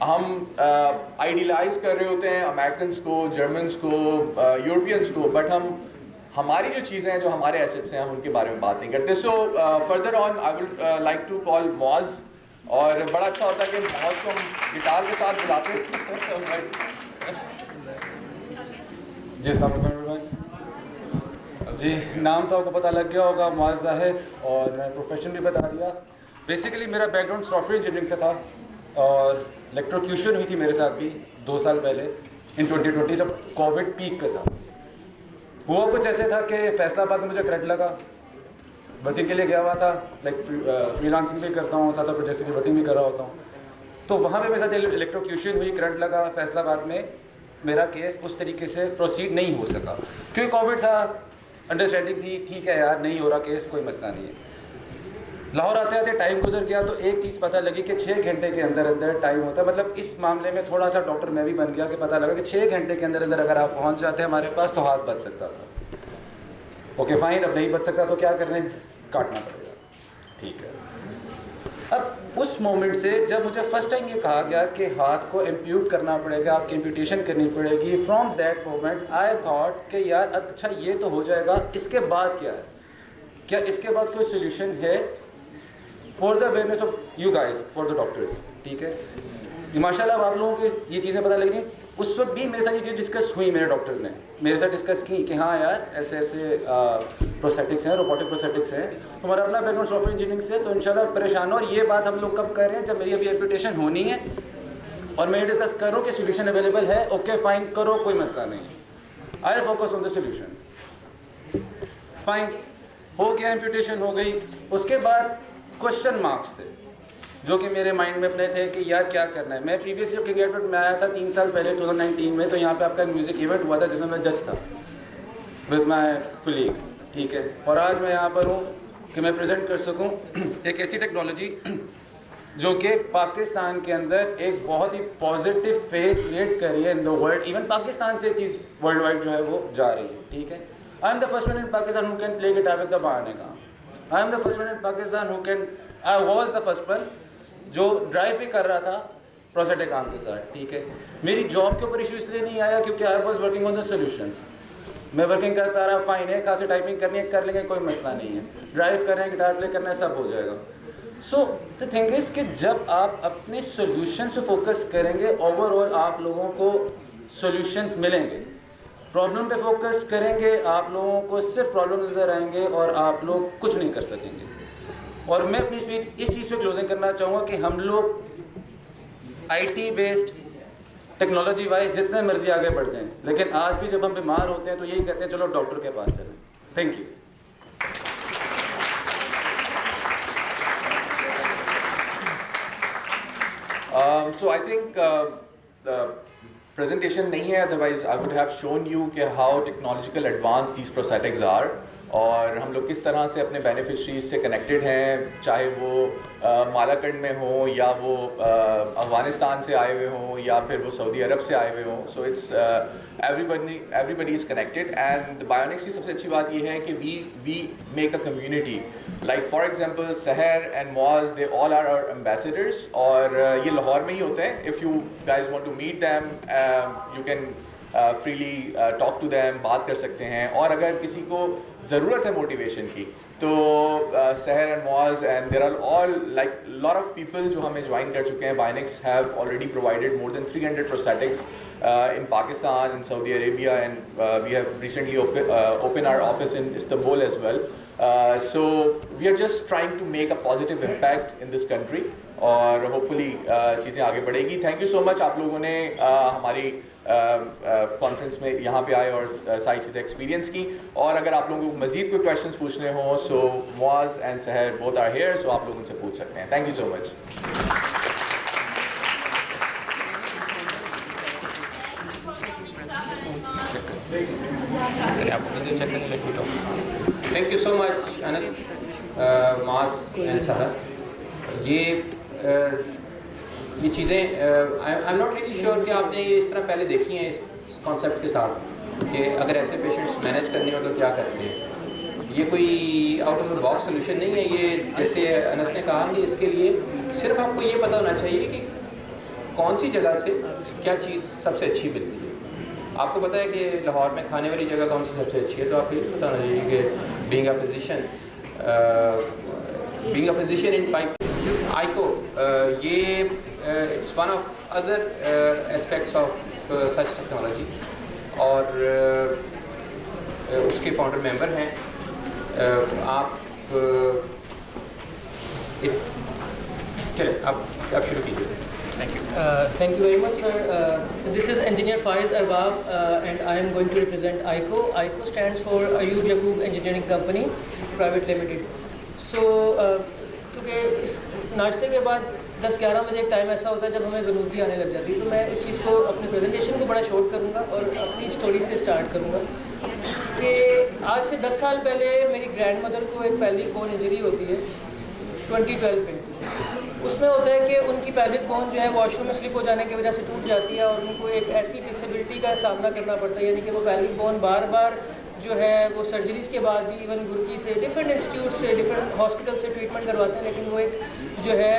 हम आइडियलाइज कर रहे होते हैं अमेरिकन्स को, जर्मन्स को, यूरोपियंस को, बट हमारी जो चीज़ें हैं, जो हमारे एसेट्स हैं, हम उनके बारे में बात नहीं करते. So further on I would like to call Mauj, और बड़ा अच्छा होता है कि मौज को हम गिटार के साथ बुलाते हैं. जी, नाम तो आपको पता लग गया होगा, मुआज़ ज़ाहिर, और प्रोफेशन भी बता दिया. बेसिकली मेरा बैकग्राउंड सॉफ्टवेयर इंजीनियरिंग से था और इलेक्ट्रोक्यूशन हुई थी मेरे साथ भी 2 साल पहले इन 2020, जब कोविड पीक पे था. हुआ कुछ ऐसे था कि फैसलाबाद में मुझे करंट लगा, वर्किंग के लिए गया हुआ था, लाइक फ्रीलांसिंग भी करता हूँ, साथ प्रोजेक्ट्स की वर्किंग भी कर रहा होता हूँ. तो वहाँ पे मेरे साथ इलेक्ट्रोक्यूशन हुई, करंट लगा फैसलाबाद में. मेरा केस उस तरीके से प्रोसीड नहीं हो सका क्योंकि कोविड था. अंडरस्टैंडिंग थी, ठीक है यार, नहीं हो रहा केस, कोई मसला नहीं है. लाहौर आते आते टाइम गुजर गया तो एक चीज़ पता लगी कि 6 घंटे के अंदर अंदर टाइम होता है. मतलब इस मामले में थोड़ा सा डॉक्टर मैं भी बन गया कि पता लगा कि 6 घंटे के अंदर अंदर अगर आप पहुंच जाते हैं हमारे पास तो हाथ बच सकता था. ओके फाइन, अब नहीं बच सकता तो क्या करने, काटना पड़ेगा. ठीक है. अब उस मोमेंट से जब मुझे फर्स्ट टाइम ये कहा गया कि हाथ को इम्प्यूट करना पड़ेगा, आपकी इम्प्यूटेशन करनी पड़ेगी, from that moment I thought कि यार अब अच्छा ये तो हो जाएगा, इसके बाद क्या है, क्या इसके बाद कोई सोल्यूशन है for the awareness of you guys, for the doctors. ठीक है, माशाल्लाह आप लोगों को ये चीज़ें पता लग रही हैं. उस वक्त भी मेरे साथ ये चीज़ डिस्कस हुई, मेरे डॉक्टर ने मेरे साथ डिस्कस की कि हाँ यार ऐसे ऐसे प्रोस्थेटिक्स हैं, रोबोटिक प्रोस्थेटिक्स हैं, तुम्हारा अपना बैकग्राउंड सॉफ्टवेयर इंजीनियरिंग से, तो इंशाल्लाह परेशान हो। और ये बात हम लोग कब कर रहे हैं, जब मेरी अभी एम्पुटेशन होनी है और मैं ये डिस्कस करूँ कि सोल्यूशन अवेलेबल है, ओके फाइन, करो, कोई मसला नहीं है, I focus on the solutions. Fine, हो गया, एम्पुटेशन हो गई। उसके बाद क्वेश्चन मार्क्स थे जो कि मेरे माइंड में अपने थे कि यार क्या करना है। मैं प्रीवियस ईयर किंग एडवर्ड में आया था 3 साल पहले 2019 में, तो यहाँ पे आपका म्यूज़िक इवेंट हुआ था जिसमें मैं जज था विद माई कुलीग, ठीक है। और आज मैं यहाँ पर हूँ कि मैं प्रेजेंट कर सकूँ एक ऐसी टेक्नोलॉजी जो कि पाकिस्तान के अंदर एक बहुत ही पॉजिटिव फेस क्रिएट करी है इन द वर्ल्ड। इवन पाकिस्तान से चीज़ वर्ल्ड वाइड जो है वो जा रही है, ठीक है। I am the first one in Pakistan who can play guitar with the बानेगा। I am the first one in Pakistan who can, I was the first one जो ड्राइव भी कर रहा था प्रोस्थेटिक आर्म के साथ, ठीक है। मेरी जॉब के ऊपर इशू इसलिए नहीं आया क्योंकि I was working on the solutions. मैं वर्किंग करता रहा, फाइन है, खासी टाइपिंग करनी है कर लेंगे, कोई मसला नहीं है, ड्राइव कर रहे हैं, गिटार प्ले करना है, सब हो जाएगा। सो द थिंग इज़ कि जब आप अपने सोल्यूशंस पे फोकस करेंगे, ओवरऑल आप लोगों को सोल्यूशंस मिलेंगे। प्रॉब्लम पे फोकस करेंगे, आप लोगों को सिर्फ प्रॉब्लम नज़र आएंगे और आप लोग कुछ नहीं कर सकेंगे। और मैं अपनी स्पीच इस चीज़ पे क्लोजिंग करना चाहूँगा कि हम लोग आईटी बेस्ड टेक्नोलॉजी वाइज जितने मर्जी आगे बढ़ जाएं, लेकिन आज भी जब हम बीमार होते हैं तो यही कहते हैं चलो डॉक्टर के पास चलें। Thank you. So I think presentation नहीं है, otherwise I would have shown you कि how technological advanced these prosthetics are और हम लोग किस तरह से अपने बेनिफिशरीज से कनेक्टेड हैं, चाहे वो मालाकंड में हो या वो अफ़गानिस्तान से आए हुए हों या फिर वो सऊदी अरब से आए हुए हों। So it's everybody is connected and the Bionics की सबसे अच्छी बात ये है कि we make a community, like for example Seher and Moaz, they all are our ambassadors और ये लाहौर में ही होते हैं। If you guys want to meet them, you can freely talk to them, बात कर सकते हैं। और अगर किसी को ज़रूरत है मोटिवेशन की तो Seher and Moaz and there are all like lot of people जो हमें ज्वाइन कर चुके हैं। Bionics have already provided more than 300 prosthetics in Pakistan, in Saudi Arabia, and we have recently opened our office in Istanbul as well. So we are just trying to make a positive impact in this country और hopefully चीज़ें आगे बढ़ेगी। Thank you so much आप लोगों ने हमारी कॉन्फ्रेंस में यहाँ पे आए और सारी चीज़ें एक्सपीरियंस की। और अगर आप लोगों को मज़ीद कोई क्वेश्चंस पूछने हों सो Moaz and Seher both are here, so आप लोग उनसे पूछ सकते हैं। Thank you so much. Thank you so much Anas, Moaz and Seher। ये चीज़ें I am not really sure कि आपने ये इस तरह पहले देखी हैं इस कॉन्सेप्ट के साथ कि अगर ऐसे पेशेंट्स मैनेज करने हो तो क्या करते हैं। ये कोई out of the box solution नहीं है। ये जैसे अनस ने कहा कि इसके लिए सिर्फ आपको ये पता होना चाहिए कि कौन सी जगह से क्या चीज़ सबसे अच्छी मिलती है। आपको पता है कि लाहौर में खाने वाली जगह कौन सी सबसे अच्छी है, तो आपको ये पता होना चाहिए कि बीइंग अ फिजिशियन इन आइको, ये it's one of other aspects of such technology और उसके फाउंडर मेंबर हैं आप। चले आप शुरू कीजिए। Thank you very much, sir. So this is Engineer Faiz Arbab and I am going to represent AICO. AICO stands for Ayub Yaqub Engineering Company Private Limited. So क्योंकि इस नाश्ते के बाद 10-11 बजे एक टाइम ऐसा होता है जब हमें गनूदी आने लग जाती है, तो मैं इस चीज़ को अपनी प्रेजेंटेशन को बड़ा शॉर्ट करूँगा और अपनी स्टोरी से स्टार्ट करूँगा कि आज से 10 साल पहले मेरी ग्रैंड मदर को एक पेल्विक बोन इंजरी होती है 2012 में। उसमें होता है कि उनकी पेल्विक बोन जो है वॉशरूम में स्लिप हो जाने की वजह से टूट जाती है और उनको एक ऐसी डिसेबिलिटी का सामना करना पड़ता है, यानी कि वो पेल्विक बोन बार बार जो है वो सर्जरीज़ के बाद भी इवन गुरकी से डिफरेंट इंस्टीट्यूट से डिफरेंट हॉस्पिटल से ट्रीटमेंट करवाते हैं, लेकिन वो एक जो है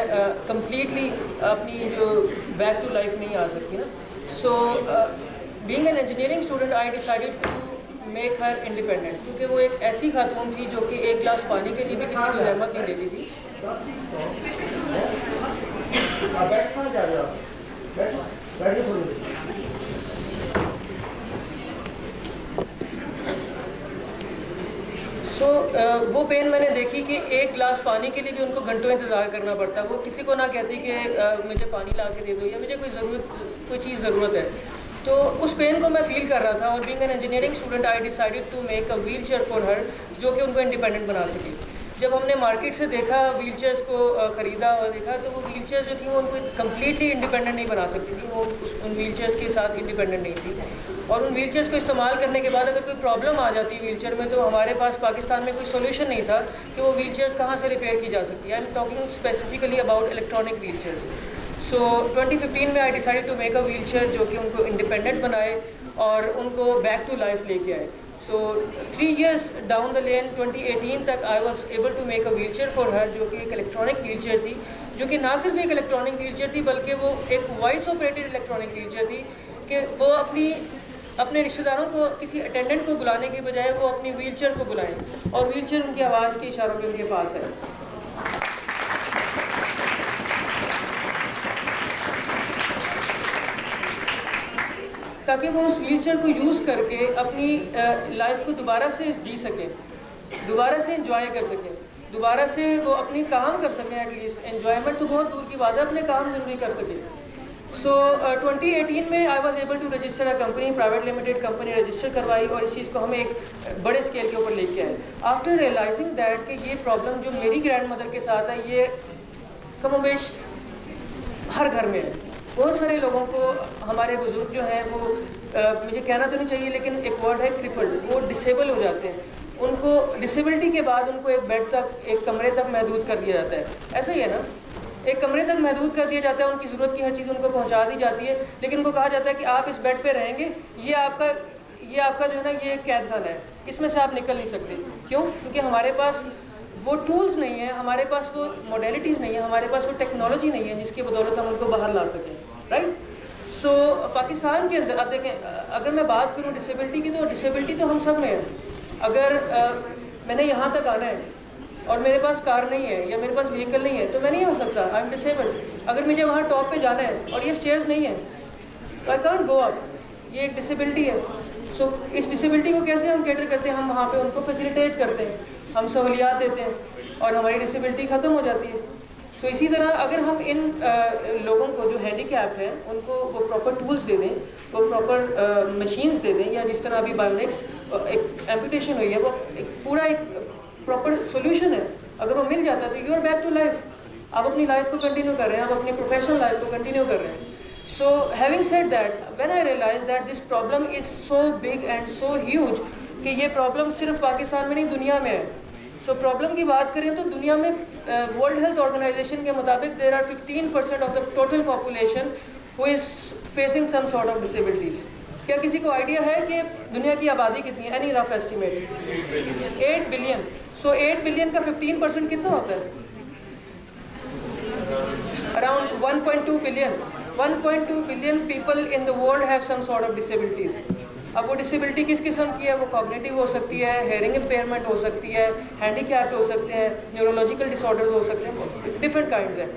कम्प्लीटली अपनी जो बैक टू लाइफ नहीं आ सकती ना। So being an engineering student I decided to make her independent, क्योंकि वो एक ऐसी खातून थी जो कि एक गिलास पानी के लिए भी किसी को जहमत नहीं देती थी। वो पेन मैंने देखी कि एक गिलास पानी के लिए भी उनको घंटों इंतज़ार करना पड़ता। वो किसी को ना कहती कि मुझे पानी ला के दे दो या मुझे कोई चीज़ ज़रूरत है। तो उस पेन को मैं फ़ील कर रहा था और being an engineering student I decided to make a wheelchair for her, जो कि उनको इंडिपेंडेंट बना सके। जब हमने मार्केट से देखा व्हील चेयर्स को ख़रीदा और देखा तो वो व्हील चेयर्स जो थी वो उनको कम्प्लीटली इंडिपेंडेंट नहीं बना सकती थी, वो उन व्हील चेयर्स के साथ इंडिपेंडेंट नहीं थी। और उन व्हील चेयर्स को इस्तेमाल करने के बाद अगर कोई प्रॉब्लम आ जाती व्हील चेयर में तो हमारे पास पाकिस्तान में कोई सोल्यूशन नहीं था कि वो व्हील चेयर्स कहाँ से रिपेयर की जा सकती है। I am talking specifically about electronic wheelchairs. So 2015 में I decided to make a wheelchair जो कि उनको इंडिपेंडेंट बनाए और उनको बैक टू लाइफ लेके आए। So 3 years down the lane 2018 तक I was able to make a wheelchair for her, जो कि एक इलेक्ट्रॉनिक व्हील चेयर थी, जो कि ना सिर्फ एक इलेक्ट्रॉनिक व्हील चेयर थी बल्कि वो एक voice operated electronic wheel chair थी कि वो अपने रिश्तेदारों को किसी अटेंडेंट को बुलाने के बजाय वो अपनी व्हील चेयर को बुलाएं और व्हील चेयर उनकी आवाज़ के इशारों पे उनके पास है। ताकि वो उस व्हील चेयर को यूज़ करके अपनी लाइफ को दोबारा से जी सकें, दोबारा से इंजॉय कर सकें, दोबारा से वो अपनी काम कर सकें। एटलीस्ट एन्जॉयमेंट तो बहुत दूर की बात है, अपने काम ज़रूरी कर सकें। सो 2018 में I was able to register a company, private limited company register करवाई और इस चीज़ को हम एक बड़े स्केल के ऊपर लेके आए। आफ्टर रियलाइजिंग दैट कि ये प्रॉब्लम जो मेरी ग्रैंड मदर के साथ है ये कमोबेश हर घर में है। बहुत सारे लोगों को हमारे बुज़ुर्ग जो हैं वो मुझे कहना तो नहीं चाहिए लेकिन एक वर्ड है क्रिपल्ड, वो डिसेबल हो जाते हैं। उनको डिसेबिलिटी के बाद उनको एक बेड तक, एक कमरे तक महदूद कर दिया जाता है। ऐसा ही है ना, एक कमरे तक महदूद कर दिया जाता है, उनकी ज़रूरत की हर चीज़ उनको पहुंचा दी जाती है, लेकिन उनको कहा जाता है कि आप इस बेड पे रहेंगे, ये आपका जो है ना ये कैद खाना है, इसमें से आप निकल नहीं सकते। क्यों? क्योंकि हमारे पास वो टूल्स नहीं है, हमारे पास वो मॉडलिटीज़ नहीं है, हमारे पास वो टेक्नोलॉजी नहीं है जिसकी बदौलत हम उनको बाहर ला सकें। राइट? सो पाकिस्तान के अंदर अब देखें, अगर मैं बात करूँ डिसेबिलिटी की तो डिसेबिलिटी तो हम सब में है। अगर मैंने यहाँ तक आना है और मेरे पास कार नहीं है या मेरे पास व्हीकल नहीं है तो मैं नहीं हो सकता, आई एम डिसेबल्ड। अगर मुझे वहाँ टॉप पे जाना है और ये स्टेयर्स नहीं है तो आई कांट गो अप, ये एक डिसेबिलिटी है। सो इस डिसेबिलिटी को कैसे हम कैटर करते हैं? हम वहाँ पे उनको फैसिलिटेट करते हैं, हम सहूलियात देते हैं और हमारी डिसेबिलिटी ख़त्म हो जाती है। सो इसी तरह अगर हम इन लोगों को जो हैंडीकैप्ड हैं उनको वो प्रॉपर टूल्स दे दें, वो प्रॉपर मशीन्स दे दें, या जिस तरह अभी बायोनिक्स एक एम्पुटेशन हुई है वो एक पूरा एक प्रॉपर सोल्यूशन है, अगर वो मिल जाता है तो you are back to life. आप अपनी लाइफ को कंटिन्यू कर रहे हैं, आप अपनी प्रोफेशनल लाइफ को कंटिन्यू कर रहे हैं। So having said that, when I realise that this problem is so big and so huge कि ये प्रॉब्लम सिर्फ पाकिस्तान में नहीं दुनिया में है। सो प्रॉब्लम की बात करें तो दुनिया में वर्ल्ड हेल्थ ऑर्गेनाइजेशन के मुताबिक there are 15% of the total population who is facing some sort of disabilities. क्या किसी को आइडिया है कि दुनिया की आबादी कितनी है? Any rough estimate? 8 billion. So 8 billion का 15% कितना होता है? Around 1.2 billion. 1.2 billion people in the world have some sort of disabilities. अब वो डिसेबिलिटी किस किस्म की है? वो कॉग्निटिव हो सकती है, हेयरिंग इम्पेयरमेंट हो सकती है, हैंडीकैप्ड हो सकते हैं, न्यूरोलॉजिकल डिसऑर्डर्स हो सकते हैं, डिफरेंट काइंड्स हैं।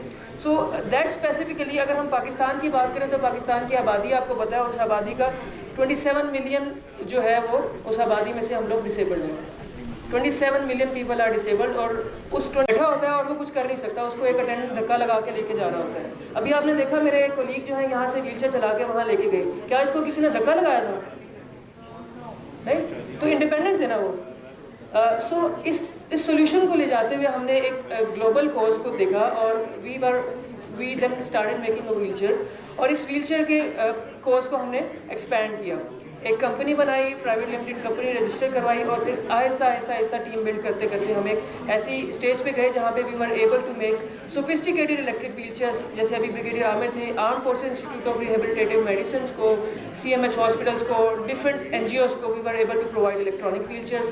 सो दैट स्पेसिफिकली अगर हम पाकिस्तान की बात करें तो पाकिस्तान की आबादी आपको पता है, और उस आबादी का 27 मिलियन जो है वो उस आबादी में से हम लोग डिसेबल्ड हैं। 27 मिलियन पीपल आर डिसेबल्ड और उस बैठा होता है और वो कुछ कर नहीं सकता, उसको एक अटेंडेंट धक्का लगा के लेके जा रहा होता है। अभी आपने देखा मेरे कोलीग जो है यहाँ से व्हीलचेयर चला के वहाँ लेके गए, क्या इसको किसी ने धक्का लगाया था? नहीं, तो इंडिपेंडेंट थे ना वो। सो इस सोल्यूशन को ले जाते हुए हमने एक ग्लोबल कॉज को देखा और we then started making a wheelchair, और इस व्हीलचेयर के कॉज को हमने एक्सपैंड किया। एक कंपनी बनाई, प्राइवेट लिमिटेड कंपनी रजिस्टर करवाई, और फिर आहिस्ता टीम बिल्ड करते करते हम एक ऐसी स्टेज पे गए जहाँ पे we were able to make sophisticated electric wheelchairs. जैसे अभी ब्रिगेडियर आमिर थे, arm forces institute of rehabilitative medicine को, CMH हॉस्पिटल्स को, डिफरेंट NGOs को we were able to provide electronic wheelchairs.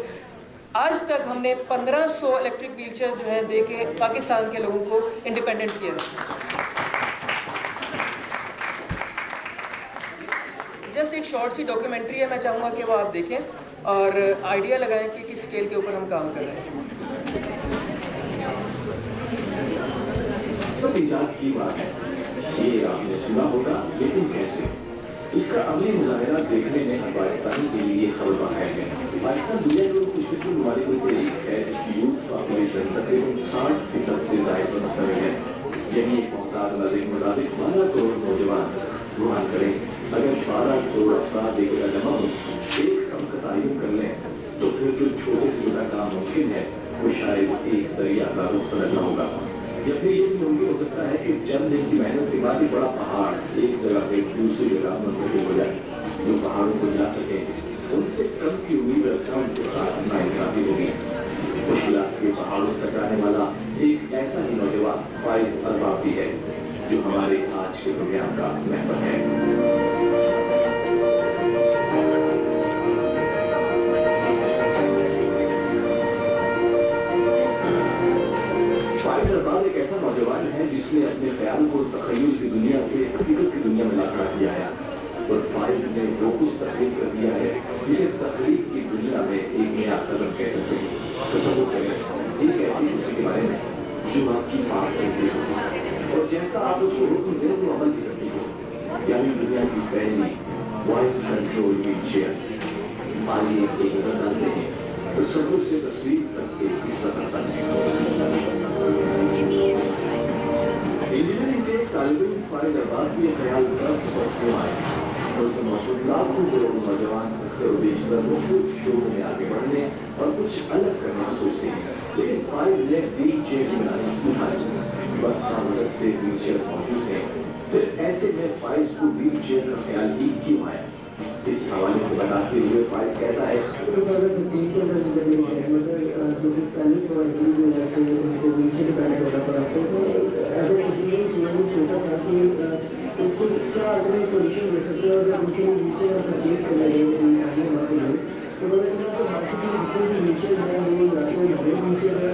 आज तक हमने 1500 इलेक्ट्रिक व्हीलचेयर जो हैं दे के पाकिस्तान के लोगों को इंडिपेंडेंट किया है। जस्ट एक शॉर्ट सी डॉक्यूमेंट्री है, मैं चाहूँगा कि वो आप देखें और आइडिया लगाएं कि किस स्केल के ऊपर हम काम कर रहे हैं। सब इजाद की बात है, ये आपने सुना होगा, लेकिन कैसे? इसका अगली मुजाहिरा देखने में हम पाकिस्तान के लिए खबर है। पाकिस्तान दुनिया में कुछ किस्म ममालिक में से एक है जिसकी यूथ पॉपुलेशन तकरीबन 60% से ज़ायद पर मुश्तमिल है। यही एक मोहताज नज़र के मुताबिक 12 करोड़ नौजवान गुमान करें अगर 12 करोड़ अफराद एक जगह जमा हो, एक सम का तायुन कर लें, तो फिर जो छोटे से छोटा काम मुमकिन है वो शायद एक दरिया का रुख करना होगा। या फिर ये भी मुमकिन हो सकता है कि चंद दिन की मेहनत के बाद ही बड़ा पहाड़ एक जगह से दूसरी जगह मुंतकिल हो जाए। जो पहाड़ों को जा सके उनसे कम की उम्मीद रखना उनके साथ नाइंसाफी होगी। मुश्किलात के पहाड़ों से टकराने वाला एक ऐसा ही नौजवान फाइज अरबाब भी है जो हमारे आज के प्रोग्राम का मेंबर है। फाइज अरबाब एक ऐसा नौजवान है जिसने अपने ख्याल को तखय्युल की दुनिया से हकीकत की दुनिया में ला खड़ा किया है और फाइज ने वो कुछ तख्लीक कर दिया है जिसे तख्लीक की दुनिया में एक नया कदम कह सकते हैं। तसव्वुर करें एक ऐसी चीज़ के बारे में जो आपकी बात करती हो और जैसा आप उसको हुक्म दें वो अमल भी करती हो, यानी दुनिया की पहली वॉइस कंट्रोल व्हीलचेयर। आइए एक नजर डालते हैं तसव्वुर से तस्वीर तक के इस सफर पर। इंजीनियरिंग के तालिब इल्म फाइज अरबाब की ख्याल तब और क्यों आए और उसके मौजूद लाखों करोड़ नौजवान अक्सर बेशतर मुख्तलिफ शोबों में आगे बढ़ने और कुछ अलग करने का सोचते हैं, लेकिन फाइज ने व्हीलचेयर बनाना उठाया। बस मदद से व्हीलचेयर मौजूद है, फिर ऐसे में फाइज को व्हीलचेयर का ख्याल ही क्यों आया? इस हवाले से बताते हुए फाइज कहता है जो कि पहले की वजह से उनको व्हीलचेयर डिपेंडेंट होना पड़ा, तो एज ए इंजीनियरिंग सोचा था कि इसको क्या अल्टरनेट सोल्यूशन दे सकते हैं और जब उनके व्हीलचेयर परचेज कर रहे हैं तो पता चला कि बाकी की जितने भी व्हीलचेयर हैं वो या तो नॉर्मल व्हीलचेयर है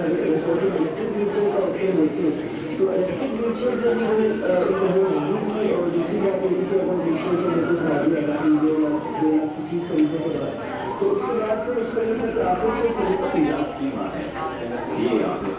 और इलेक्ट्रिक व्हीलचेयर का ऑप्शन देते हैं। तो इलेक्ट्रिक व्हीलचेयर जो है वो होगी और दूसरी बात ये कि अगर व्हीलचेयर को बिल्कुल खराबी आ जाती है 2 लाख की चीज़ खरीदने के बाद, तो उसके बाद फिर उस पर आपको से इजाद की बात है ये आपने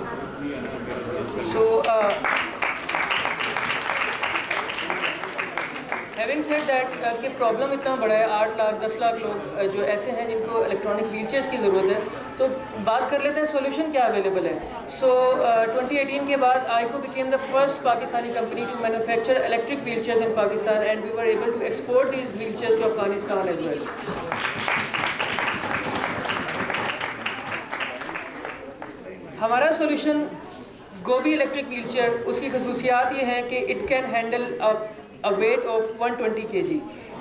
हैविंग सेड दैट कि प्रॉब्लम इतना बड़ा है, 8 लाख 10 लाख लोग जो ऐसे हैं जिनको इलेक्ट्रॉनिक व्हीलचेयर्स की ज़रूरत है, तो बात कर लेते हैं सोल्यूशन क्या अवेलेबल है। 2018 के बाद आईको became the first Pakistani company to manufacture electric wheelchairs in Pakistan and we were able to export these wheelchairs to Afghanistan as well. हमारा सोल्यूशन गोभी इलेक्ट्रिक व्हीलचेयर, उसकी खसूसियात ये हैं कि it can handle a weight of 120 kg।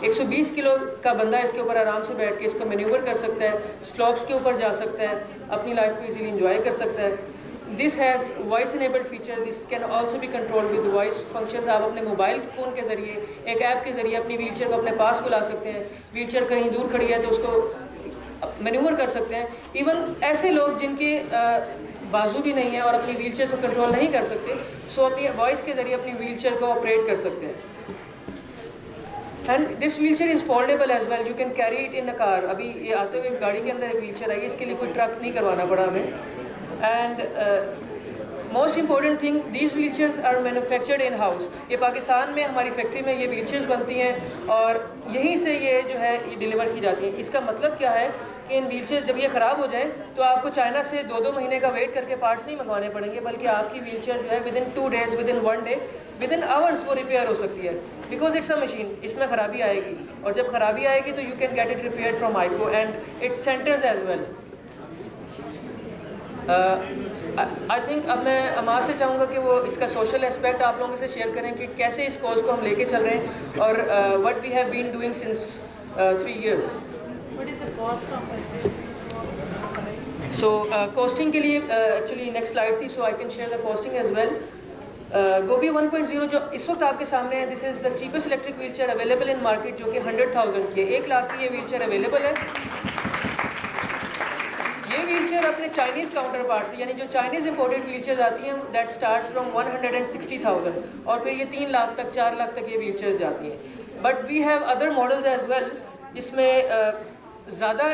120 kilo का बंदा इसके ऊपर आराम से बैठ के इसको मैन्यूवर कर सकता है, स्लॉप्स के ऊपर जा सकता है, अपनी लाइफ को इजीली एंजॉय कर सकता है। This has voice enabled feature, this can also be controlled with voice function. आप अपने मोबाइल फ़ोन के ज़रिए एक ऐप के ज़रिए अपनी व्हीलचेयर को अपने पास बुला सकते हैं। व्हीलचेयर कहीं दूर खड़ी है तो उसको मैन्यूवर कर सकते हैं। इवन ऐसे लोग जिनके बाजू भी नहीं है और अपनी व्हीलचेयर को कंट्रोल नहीं कर सकते, सो अपनी वॉइस के ज़रिए अपनी व्हीलचेयर को ऑपरेट कर सकते हैं। And this wheelchair is foldable as well, you can carry it in a car. अभी ये आते हुए गाड़ी के अंदर एक व्हीलचेयर आई है, इसके लिए कोई ट्रक नहीं करवाना पड़ा हमें। And most important thing, these wheelchairs are manufactured in house. ये पाकिस्तान में हमारी फैक्ट्री में ये व्हीलचेयर्स बनती हैं और यहीं से ये जो है ये डिलीवर की जाती हैं। इसका मतलब क्या है कि इन व्हीलचेयर्स जब ये ख़राब हो जाए तो आपको चाइना से 2-2 महीने का वेट करके पार्ट्स नहीं मंगवाने पड़ेंगे, बल्कि आपकी व्हीलचेयर जो है within 2 days, within 1 day, within hours वो रिपेयर हो सकती है, बिकॉज इट्स अ मशीन। इसमें ख़राबी आएगी और जब ख़राबी आएगी तो you can get it repaired from आईको and its centres as well. I think अब मैं अमाज से चाहूँगा कि वो इसका सोशल एस्पेक्ट आप लोगों से शेयर करें कि कैसे इस कोर्स को हम लेके चल रहे हैं और what we have been doing since 3 years। So costing के लिए एक्चुअली नेक्स्ट स्लाइड थी, so I can share the costing as well. गोभी 1.0 जो इस वक्त आपके सामने है, this is the cheapest electric wheelchair available in market, जो कि 100,000 की है। 1 लाख की ये व्हीलचेयर अवेलेबल है। ये व्हीलचेयर अपने चाइनीज़ काउंटर पार्ट से, यानी जो चाइनीज़ इंपोर्टेड व्हीलचेयर आती हैं दैट स्टार्ट्स फ्रॉम 160,000 और फिर ये 3 लाख तक 4 लाख तक ये व्हीलचेयर्स जाती हैं। But we have other models as well, जिसमें ज़्यादा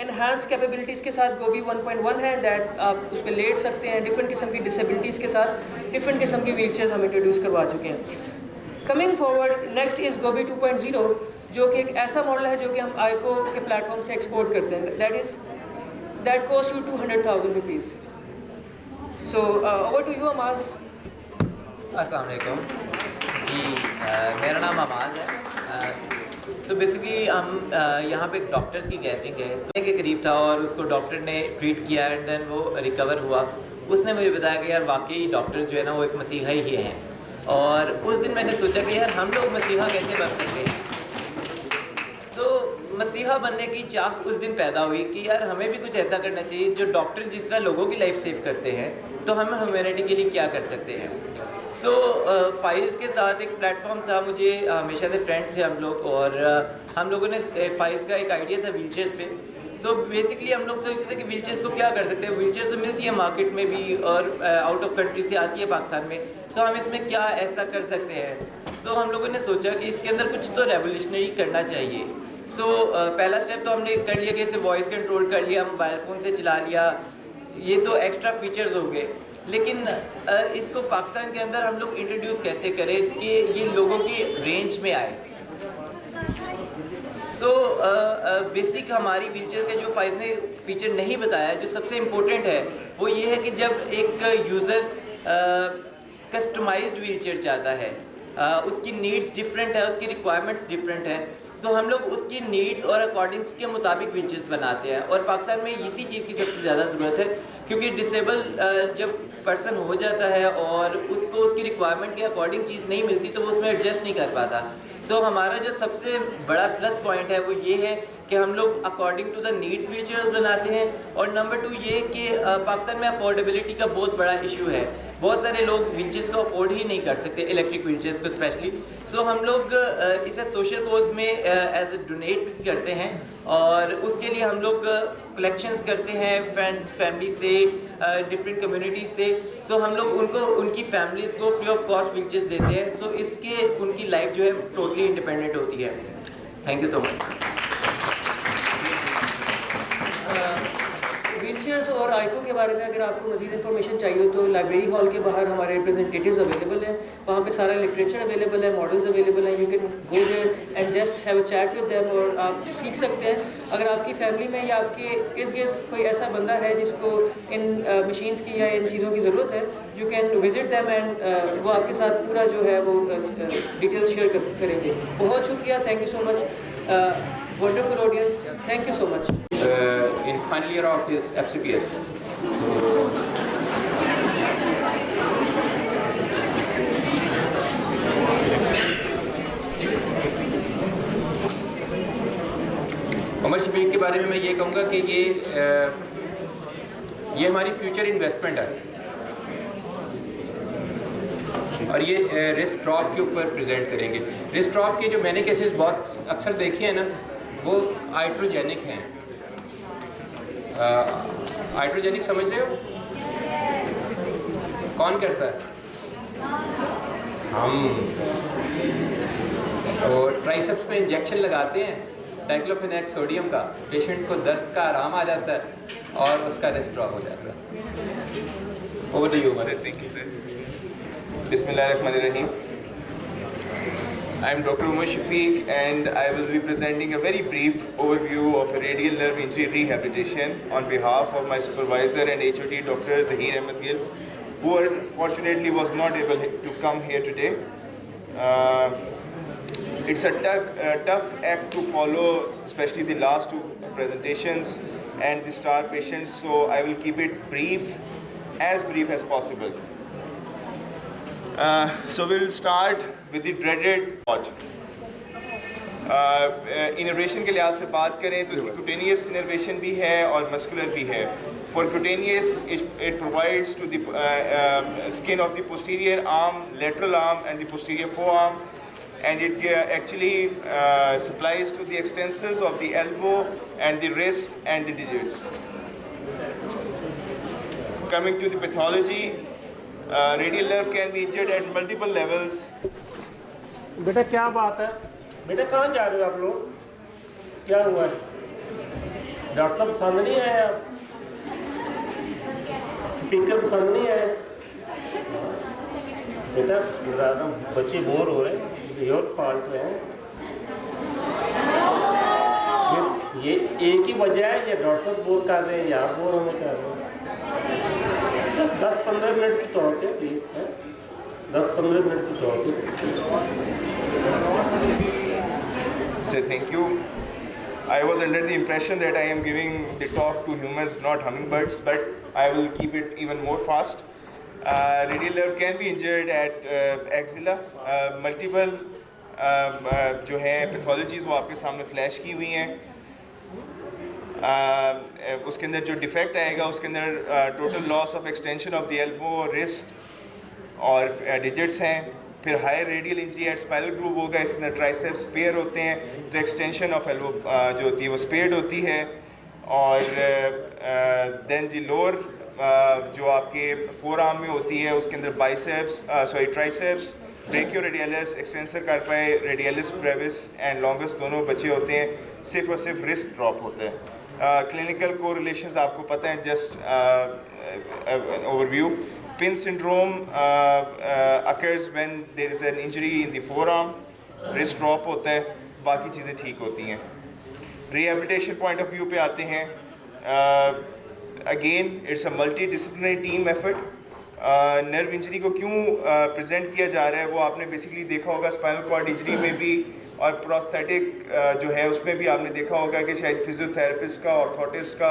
इन्हांस कैपेबिलिटीज़ के साथ गोभी 1.1 है, दैट आप उस पर लेट सकते हैं। डिफरेंट किस्म की डिसेबिलिटीज़ के साथ डिफरेंट किस्म की व्हीलचेयर्स हम इंट्रोड्यूस करवा चुके हैं। कमिंग फॉरवर्ड नेक्स्ट इज़ गोभी 2.0, जो कि एक ऐसा मॉडल है जो कि हम आईको के प्लेटफॉर्म से एक्सपोर्ट करते हैं। That is that costs you 200,000 rupees. So over to you, Amaz. अस्सलाम वालेकुम जी, मेरा नाम अमाज है। सो बेसिकली हम यहाँ पे एक डॉक्टर्स की गैदरिंग है, तो के करीब था और उसको डॉक्टर ने ट्रीट किया एंड देन वो रिकवर हुआ। उसने मुझे बताया कि यार वाकई डॉक्टर जो है ना वो एक मसीहा ही हैं। और उस दिन मैंने सोचा कि यार हम लोग मसीहा कैसे बन सकते हैं। तो मसीहा बनने की चाह उस दिन पैदा हुई कि यार हमें भी कुछ ऐसा करना चाहिए जो डॉक्टर जिस तरह लोगों की लाइफ सेव करते हैं, तो हम ह्यूमैनिटी के लिए क्या कर सकते हैं। सो फाइल्स के साथ एक प्लेटफॉर्म था, मुझे हमेशा से फ्रेंड्स थे हम लोग, और हम लोगों ने फाइल्स का एक आइडिया था व्हीलचेयर्स पे। सो बेसिकली हम लोग सोचते थे कि व्हीलचेयर्स को क्या कर सकते हैं। व्हीलचेयर्स तो मिलती है मार्केट में भी और आउट ऑफ कंट्री से आती है पाकिस्तान में। सो हम इसमें क्या ऐसा कर सकते हैं। सो हम लोगों ने सोचा कि इसके अंदर कुछ तो रेवोल्यूशनरी करना चाहिए। सो पहला स्टेप तो हमने कर लिया कि इसे वॉइस कंट्रोल कर लिया, मोबाइल फ़ोन से चला लिया, ये तो एक्स्ट्रा फीचर्स हो गए। लेकिन इसको पाकिस्तान के अंदर हम लोग इंट्रोड्यूस कैसे करें कि ये लोगों की रेंज में आए। सो बेसिक हमारी व्हीलचेयर के जो फाइल ने फीचर नहीं बताया, जो सबसे इम्पोर्टेंट है वो ये है कि जब एक यूज़र कस्टमाइज्ड व्हीलचेयर चाहता है, उसकी नीड्स डिफरेंट है, उसकी रिक्वायरमेंट्स डिफरेंट हैं, तो हम लोग उसकी नीड्स और अकॉर्डिंग्स के मुताबिक व्हीलचेयर्स बनाते हैं। और पाकिस्तान में इसी चीज़ की सबसे ज़्यादा ज़रूरत है, क्योंकि डिसेबल जब पर्सन हो जाता है और उसको उसकी रिक्वायरमेंट के अकॉर्डिंग चीज़ नहीं मिलती तो वो उसमें एडजस्ट नहीं कर पाता। सो हमारा जो सबसे बड़ा प्लस पॉइंट है वो ये है कि हम लोग according to the needs wheelchairs बनाते हैं। और नंबर 2 ये कि पाकिस्तान में अफोर्डेबिलिटी का बहुत बड़ा इशू है, बहुत सारे लोग व्हीलचेयर्स को अफोर्ड ही नहीं कर सकते, इलेक्ट्रिक व्हीलचेयर्स को स्पेशली। सो हम लोग इसे सोशल कोज में एज ए डोनेट भी करते हैं, और उसके लिए हम लोग कलेक्शंस करते हैं फ्रेंड्स फैमिली से, डिफरेंट कम्युनिटीज़ से। सो हम लोग उनको उनकी फैमिलीज़ को फ्री ऑफ कॉस्ट व्हीलचेयर्स देते हैं। सो इसके उनकी लाइफ जो है टोटली इंडिपेंडेंट होती है। Thank you so much. Wheelchairs और आइको के बारे में अगर आपको मज़ीद इन्फॉर्मेशन चाहिए हो तो लाइब्रेरी हॉल के बाहर हमारे रिप्रेजेंटेटिव्स अवेलेबल हैं, वहाँ पे सारा लिटरेचर अवेलेबल है, मॉडल्स अवेलेबल हैं। You can go there and just have a chat with them और आप सीख सकते हैं। अगर आपकी फैमिली में या आपके इर्द गिर्द कोई ऐसा बंदा है जिसको इन मशीन्स की या इन चीज़ों की ज़रूरत है, you can visit them and वो आपके साथ पूरा जो है वो डिटेल्स शेयर करेंगे। बहुत शुक्रिया, thank you so much, wonderful audience, thank you so much. In final year of his FCPS. Umar Shafiq के बारे में मैं ये कहूँगा कि ये हमारी फ्यूचर इन्वेस्टमेंट है, और ये रिस्क ड्रॉप के ऊपर प्रेजेंट करेंगे। रिस्क ड्रॉप के जो मैंने केसेस बहुत अक्सर देखे हैं ना, वो हाइड्रोजेनिक हैं। हाइड्रोजेनिक समझ रहे हो कौन करता है? हम तो ट्राइसेप्स में इंजेक्शन लगाते हैं डाइक्लोफेनेक सोडियम का, पेशेंट को दर्द का आराम आ जाता है और उसका रिस्क ड्रॉप हो जाता है। Over to you Umar. Thank you, sir. Bismillahirrahmanirrahim. I am Dr. Umar Shafiq and I will be presenting a very brief overview of radial nerve injury rehabilitation on behalf of my supervisor and HOD Dr. Zahir Ahmed Gill, who unfortunately was not able to come here today. It's a tough act to follow, especially the last two presentations and the star patients, so I will keep it brief as possible. So we'll start with the dreaded part. Innervation के लिहाज से बात करें तो इसकी cutaneous इनर्वेशन भी है और muscular भी है। For cutaneous, it provides to the skin of the posterior arm, lateral arm and the posterior forearm, and it actually supplies to the extensors of the elbow and the wrist and the digits. Coming to the pathology, radial nerve can be injured at multiple levels. बेटा क्या बात है? बेटा कहाँ जा रहे हो आप लोग? क्या हुआ है? डॉक्टर साहब पसंद नहीं आए? आप स्पीकर पसंद नहीं आए? बेटा बच्चे बोर हो रहे हैं, योर फॉल्ट है। ये एक ही वजह है, ये डॉक्टर साहब बोर कर रहे हैं या आप बोर होने कर रहे हैं? 10-15 मिनट की टॉक है प्लीज़, 10-15 मिनट की टॉक है। Sir, thank you. I was under the impression that I am giving the talk to humans, not hummingbirds, but I will keep it even more fast. Radial nerve can be injured at axilla. Multiple जो है पैथोलॉजीज़ वो आपके सामने फ्लैश की हुई हैं। उसके अंदर जो डिफेक्ट आएगा उसके अंदर total loss of extension of the elbow, wrist और डिजिट्स हैं। फिर high radial injury at spinal groove होगा, इसके अंदर ट्राइसेप्स स्पेयर होते हैं, तो एक्सटेंशन ऑफ एल्बो जो होती है वो स्पेयर्ड होती है। और देन जी लोअर जो आपके फोर आर्म में होती है उसके अंदर biceps triceps, brachioradialis, extensor carpi, radialis brevis and longus दोनों बचे होते हैं। सिर्फ और सिर्फ रिस्क ड्रॉप होता है। क्लिनिकल कोरिलेशंस आपको पता है, just overview. Pin syndrome occurs when there is an injury in the forearm, wrist drop होता है, बाकी चीज़ें ठीक होती हैं। रिहेबिलिटेशन पॉइंट ऑफ व्यू पे आते हैं। Again it's a multi disciplinary team effort. Nerve injury को क्यों प्रेजेंट किया जा रहा है वो आपने बेसिकली देखा होगा स्पाइनल कॉर्ड इंजरी में भी, और प्रोस्थेटिक जो है उसमें भी आपने देखा होगा कि शायद फिजियोथेरेपिस्ट का, ऑर्थोटिस्ट का,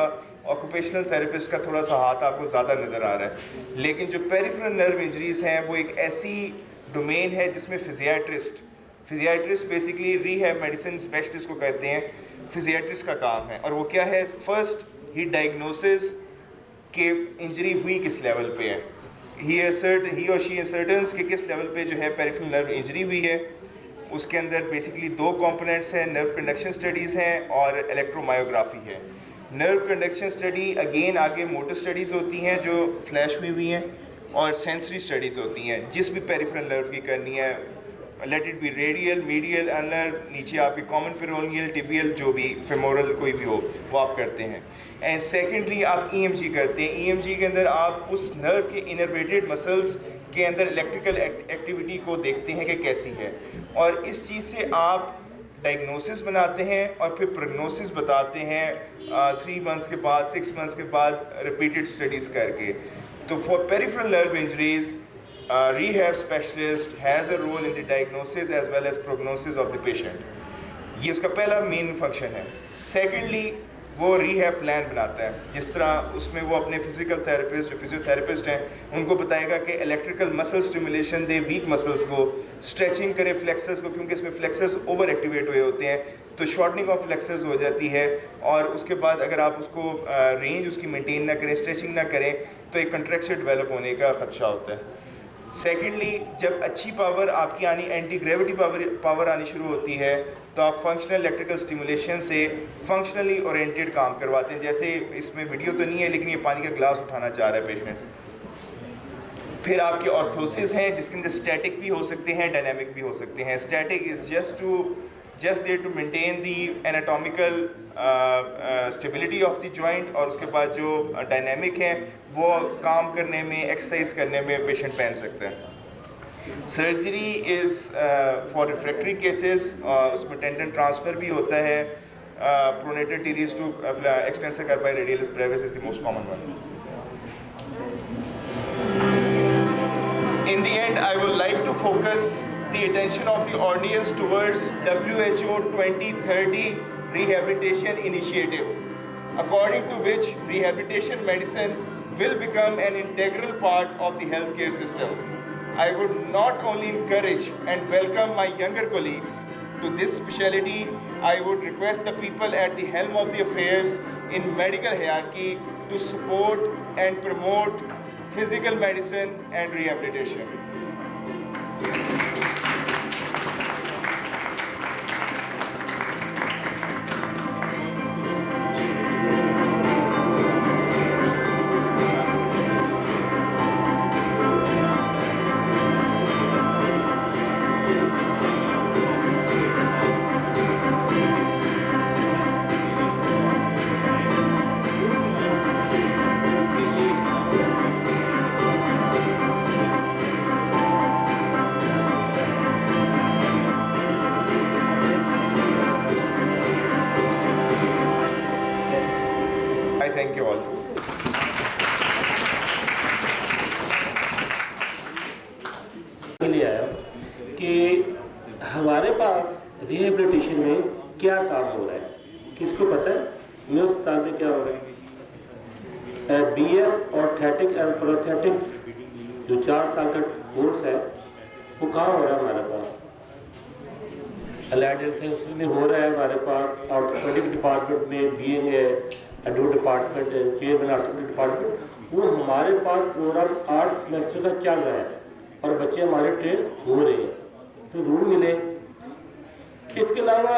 ऑक्यूपेशनल थेरेपिस्ट का थोड़ा सा हाथ आपको ज़्यादा नज़र आ रहा है। लेकिन जो पेरिफेरल नर्व इंजरीज़ हैं वो एक ऐसी डोमेन है जिसमें फिजियाट्रिस्ट बेसिकली रीहैब मेडिसिन स्पेशलिस्ट को कहते हैं, फिजियाट्रिस्ट का काम है। और वो क्या है, फर्स्ट ही डायग्नोसिस कि इंजरी हुई किस लेवल पे है, ही और शी असर्टन्स कि किस लेवल पे जो है पेरिफेरल नर्व इंजरी हुई है। उसके अंदर बेसिकली दो कंपोनेंट्स हैं, नर्व कंडक्शन स्टडीज़ हैं और इलेक्ट्रोमायोग्राफी है। नर्व कंडक्शन स्टडी अगेन आगे मोटर स्टडीज़ होती हैं जो फ्लैश हुई हैं, और सेंसरी स्टडीज़ होती हैं जिस भी पेरिफेरल नर्व की करनी है, let it be radial, medial, owner, नीचे आपके कॉमन पेरोनियल, टिबियल, जो भी फेमोरल कोई भी हो वो आप करते हैं। एंड सेकेंडली आप EMG करते हैं। EMG के अंदर आप उस नर्व के इनर्वेटेड मसल्स के अंदर इलेक्ट्रिकल एक्टिविटी को देखते हैं कि कैसी है, और इस चीज़ से आप डायग्नोसिस बनाते हैं और फिर प्रोग्नोसिस बताते हैं 3 मंथ्स के बाद, 6 मंथ्स के बाद, रिपीटेड स्टडीज़ करके। तो for peripheral nerve injuries rehab specialist has a role in the diagnosis as well as prognosis of the patient. ये उसका पहला मेन फंक्शन है। सेकेंडली वो रीहैब प्लान बनाता है, जिस तरह उसमें वो अपने फिजिकल थेरेपिस्ट जो फिजियोथेरेपिस्ट हैं उनको बताएगा कि इलेक्ट्रिकल मसल स्टिमुलेशन दे वीक मसल्स को, स्ट्रेचिंग करे फ्लेक्सर्स को, क्योंकि इसमें फ्लेक्सर्स ओवर एक्टिवेट हुए होते हैं तो शॉर्टनिंग ऑफ फ्लेक्सर्स हो जाती है। और उसके बाद अगर आप उसको रेंज उसकी मेंटेन ना करें, स्ट्रेचिंग ना करें, तो एक कंट्रैक्शन डेवलप होने का खदशा होता है। सेकेंडली जब अच्छी पावर आपकी आनी, एंटी ग्रेविटी पावर आनी शुरू होती है तो आप फंक्शनल इलेक्ट्रिकल स्टिमुलेशन से फंक्शनली ओरिएंटेड काम करवाते हैं। जैसे इसमें वीडियो तो नहीं है लेकिन ये पानी का ग्लास उठाना चाह रहा है पेशेंट। फिर आपके ऑर्थोसिस हैं जिसके अंदर स्टैटिक भी हो सकते हैं, डायनामिक भी हो सकते हैं। Static is just there to maintain the anatomical stability of the joint, और उसके बाद जो डायनेमिक हैं वो काम करने में, एक्सरसाइज करने में पेशेंट पहन सकता है। Surgery is for refractory cases, उसमें टेंडन ट्रांसफ़र भी होता है। Pronated teres to extensor carpi radialis brevis is the most common one. In the end, I would like to focus the attention of the audience towards WHO 2030 Rehabilitation Initiative, according to which rehabilitation medicine will become an integral part of the healthcare system. I would not only encourage and welcome my younger colleagues to this specialty, I would request the people at the helm of the affairs in medical hierarchy to support and promote physical medicine and rehabilitation. के लिए आया हूँ कि हमारे पास रिहेबिलिटेशन में क्या काम हो रहा है, किसको पता है मेरे अस्पताल में क्या हो रहा है? BS ऑर्थेटिक एंड प्रोस्थेटिक्स जो 4 साल का कोर्स है वो कहाँ हो रहा है हमारे पास? अलाइड हेल्थ में हो रहा है हमारे पास। ऑर्थोपेडिक डिपार्टमेंट में बीइंग एडो डिपार्टमेंट चेयरमैन ऑर्थोपेडिक डिपार्टमेंट, वो हमारे पास प्रोग्राम 8 सेमेस्टर का चल रहा है और बच्चे हमारे ट्रेन हो रहे हैं, तो ज़रूर मिले। इसके अलावा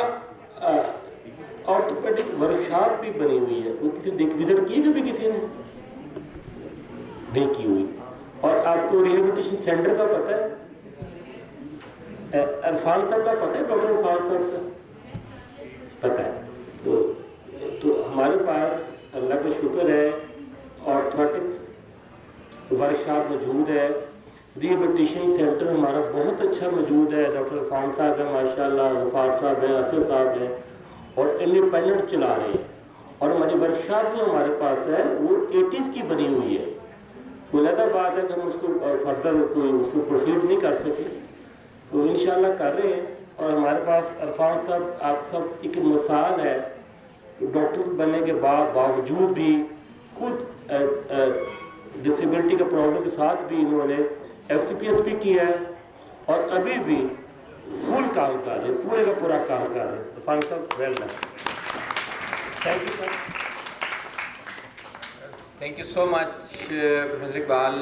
ऑर्थोपेडिक वर्कशॉप भी बनी हुई है, वो किसी विजिट की कभी किसी ने नहीं की हुई। और आपको रिहेबिलिटेशन सेंटर का पता है? अरफान साहब का पता है? डॉक्टर अरफान साहब का पता है? तो हमारे पास अल्लाह का शुक्र है ऑर्थोटिक्स वर्कशॉप मौजूद है, रिहेबिलिटेशन सेंटर हमारा बहुत अच्छा मौजूद है। डॉक्टर अरफान साहब हैं माशाल्लाह, गफार साहब हैं, असद साहब हैं और इंडिपेंडेंट चला रहे हैं। और हमारी वर्कशॉप जो हमारे पास है वो 80s की बनी हुई है। वो अलग बात है कि हम उसको फर्दर कोई उसको प्रोसीड नहीं कर सके, तो इंशाल्लाह कर रहे हैं। और हमारे पास अरफान साहब आप सब एक मिसाल है, डॉक्टर बनने के बावजूद भी खुद डिसेबिलिटी का प्रॉब्लम के साथ भी इन्होंने FCPS भी किया है और अभी भी फुल काम कर रहे हैं, पूरे का पूरा काम कर रहे हैं। अरफान साहब well done, thank you sir. Thank you so much professor Iqbal,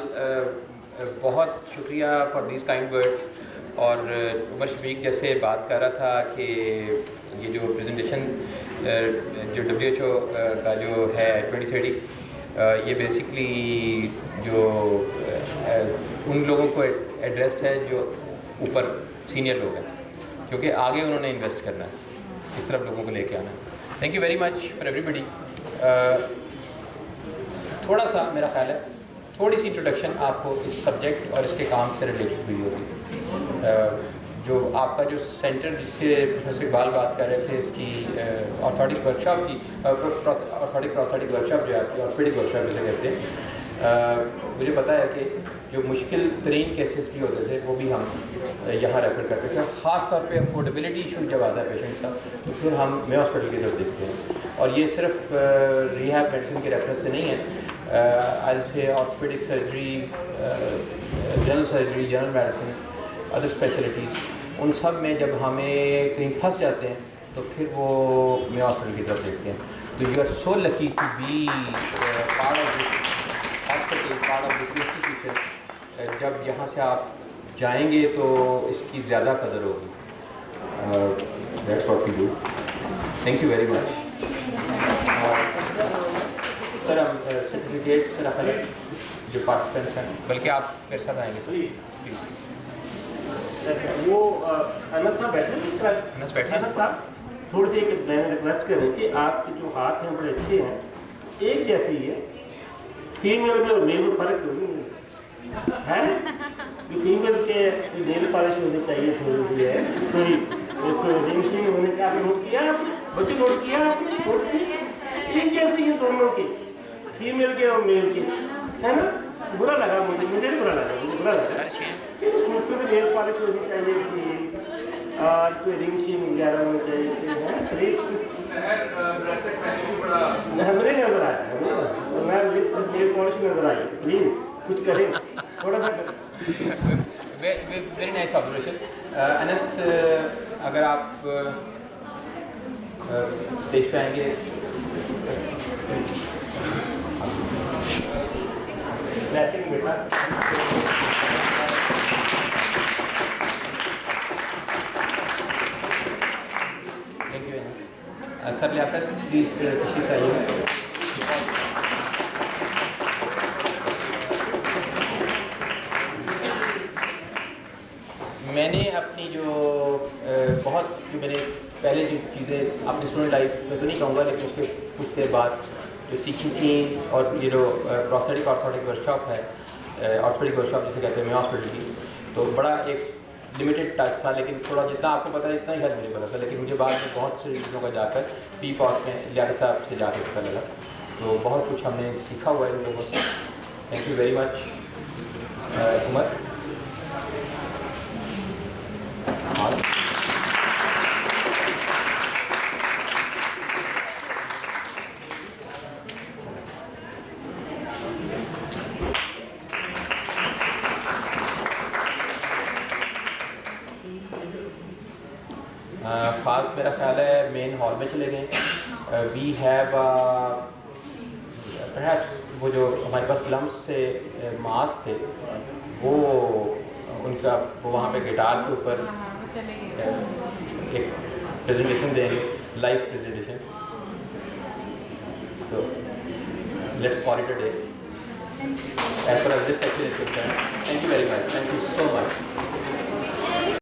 बहुत शुक्रिया फॉर दिस काइंड वर्ड्स। और उमर शफीक जैसे बात कर रहा था कि ये जो प्रेजेंटेशन जो WHO का जो है 2030, ये बेसिकली जो उन लोगों को एड्रेस्ड है जो ऊपर सीनियर लोग हैं, क्योंकि आगे उन्होंने इन्वेस्ट करना है, इस तरफ लोगों को लेके आना है। Thank you very much for everybody. थोड़ा सा मेरा ख्याल है थोड़ी सी इंट्रोडक्शन आपको इस सब्जेक्ट और इसके काम से रिलेटेड हुई होगी। जो आपका जो सेंटर जिससे प्रोफेसर इकबाल बात कर रहे थे, इसकी ऑर्थोटिक वर्कशॉप की ऑर्थोटिक प्रोस्थेटिक वर्कशॉप जो है आपकी ऑर्थोपेडिक वर्कशॉप जिसे कहते हैं, मुझे पता है कि जो मुश्किल तरीन केसेस भी होते थे वो भी हम यहाँ रेफ़र करते थे। और ख़ास तौर पे अफोर्डेबिलिटी इशू जब आता है पेशेंट्स का, तो फिर हम मे हॉस्पिटल की तरफ देखते हैं। और ये सिर्फ रिहैब मेडिसिन के रेफरेंस से नहीं है, आई से orthopaedic surgery, general surgery, general medicine, other specialities, उन सब में जब हमें कहीं फंस जाते हैं तो फिर वो मे हॉस्पिटल की तरफ देखते हैं। तो you are so lucky to be part of this hospital, part of this institution. जब यहाँ से आप जाएंगे तो इसकी ज़्यादा कदर होगी। That's what we do. Thank you very much. Sir हम सर्टिफिकेट्स मेरा ख्याल है जो पार्टिसिपेंट्स हैं, बल्कि आप मेरे साथ आएंगे सर प्लीज़। वो अनस साहब बैठे हैं, अनस साहब थोड़ी सी एक मैंने रिक्वेस्ट करें कि आपके जो हाथ हैं बड़े अच्छे हैं, एक जैसे ही है, फीमेल में और मेल में फ़र्क नहीं है कि फीमेल के नेल पॉलिश होनी चाहिए थोड़ी सी है, कोई रिंग शिंग होने का आपने नोट किया? बच्चे नोट किया आपने? नोट किया? एक जैसे ये दोनों के, फीमेल के और मेल के, है ना? बुरा लगा मुझे नहीं बुरा लगा, मुझे बुरा लगा कि उसमें नेल पॉलिश होनी चाहिए कि और कोई रिंग शिंग वगैरह होनी चाहिए कि हमें नजर आया, मैं नेल पॉलिश नजर आई, प्लीज कुछ करें थोड़ा सा। Very nice observation. अनस, अगर आप स्टेज पे आएंगे। बेटा thank you sir. Liaquat please तशरीफ लाइए। मैंने अपनी जो मैंने पहले जो चीज़ें अपनी स्टूडेंट लाइफ में तो नहीं कहूँगा, लेकिन उसके कुछ देर बाद जो सीखी थी, और ये जो प्रोस्थेटिक ऑर्थोटिक वर्कशॉप है, ऑर्थोपेडिक वर्कशॉप जिसे कहते हैं मे हॉस्पिटल की, तो बड़ा एक लिमिटेड टच था, लेकिन थोड़ा जितना आपको पता है इतना ही शायद मुझे पता था। लेकिन मुझे बाद में बहुत सी चीज़ों का जाकर PPOS में लियाकत साहब से जाकर पता लगा, तो बहुत कुछ हमने सीखा हुआ है इन लोगों से। Thank you very much. Umar fast मेरा ख्याल है मेन हॉल में चले गए। वी हैव परहैप्स वो जो हमारे पास लम्स से मास थे वो उनका वो वहाँ पे गिटार के ऊपर एक प्रेजेंटेशन देंगे, लाइव प्रेजेंटेशन। तो let's call it a day as far as this section is concerned. Thank you very much. Thank you so much.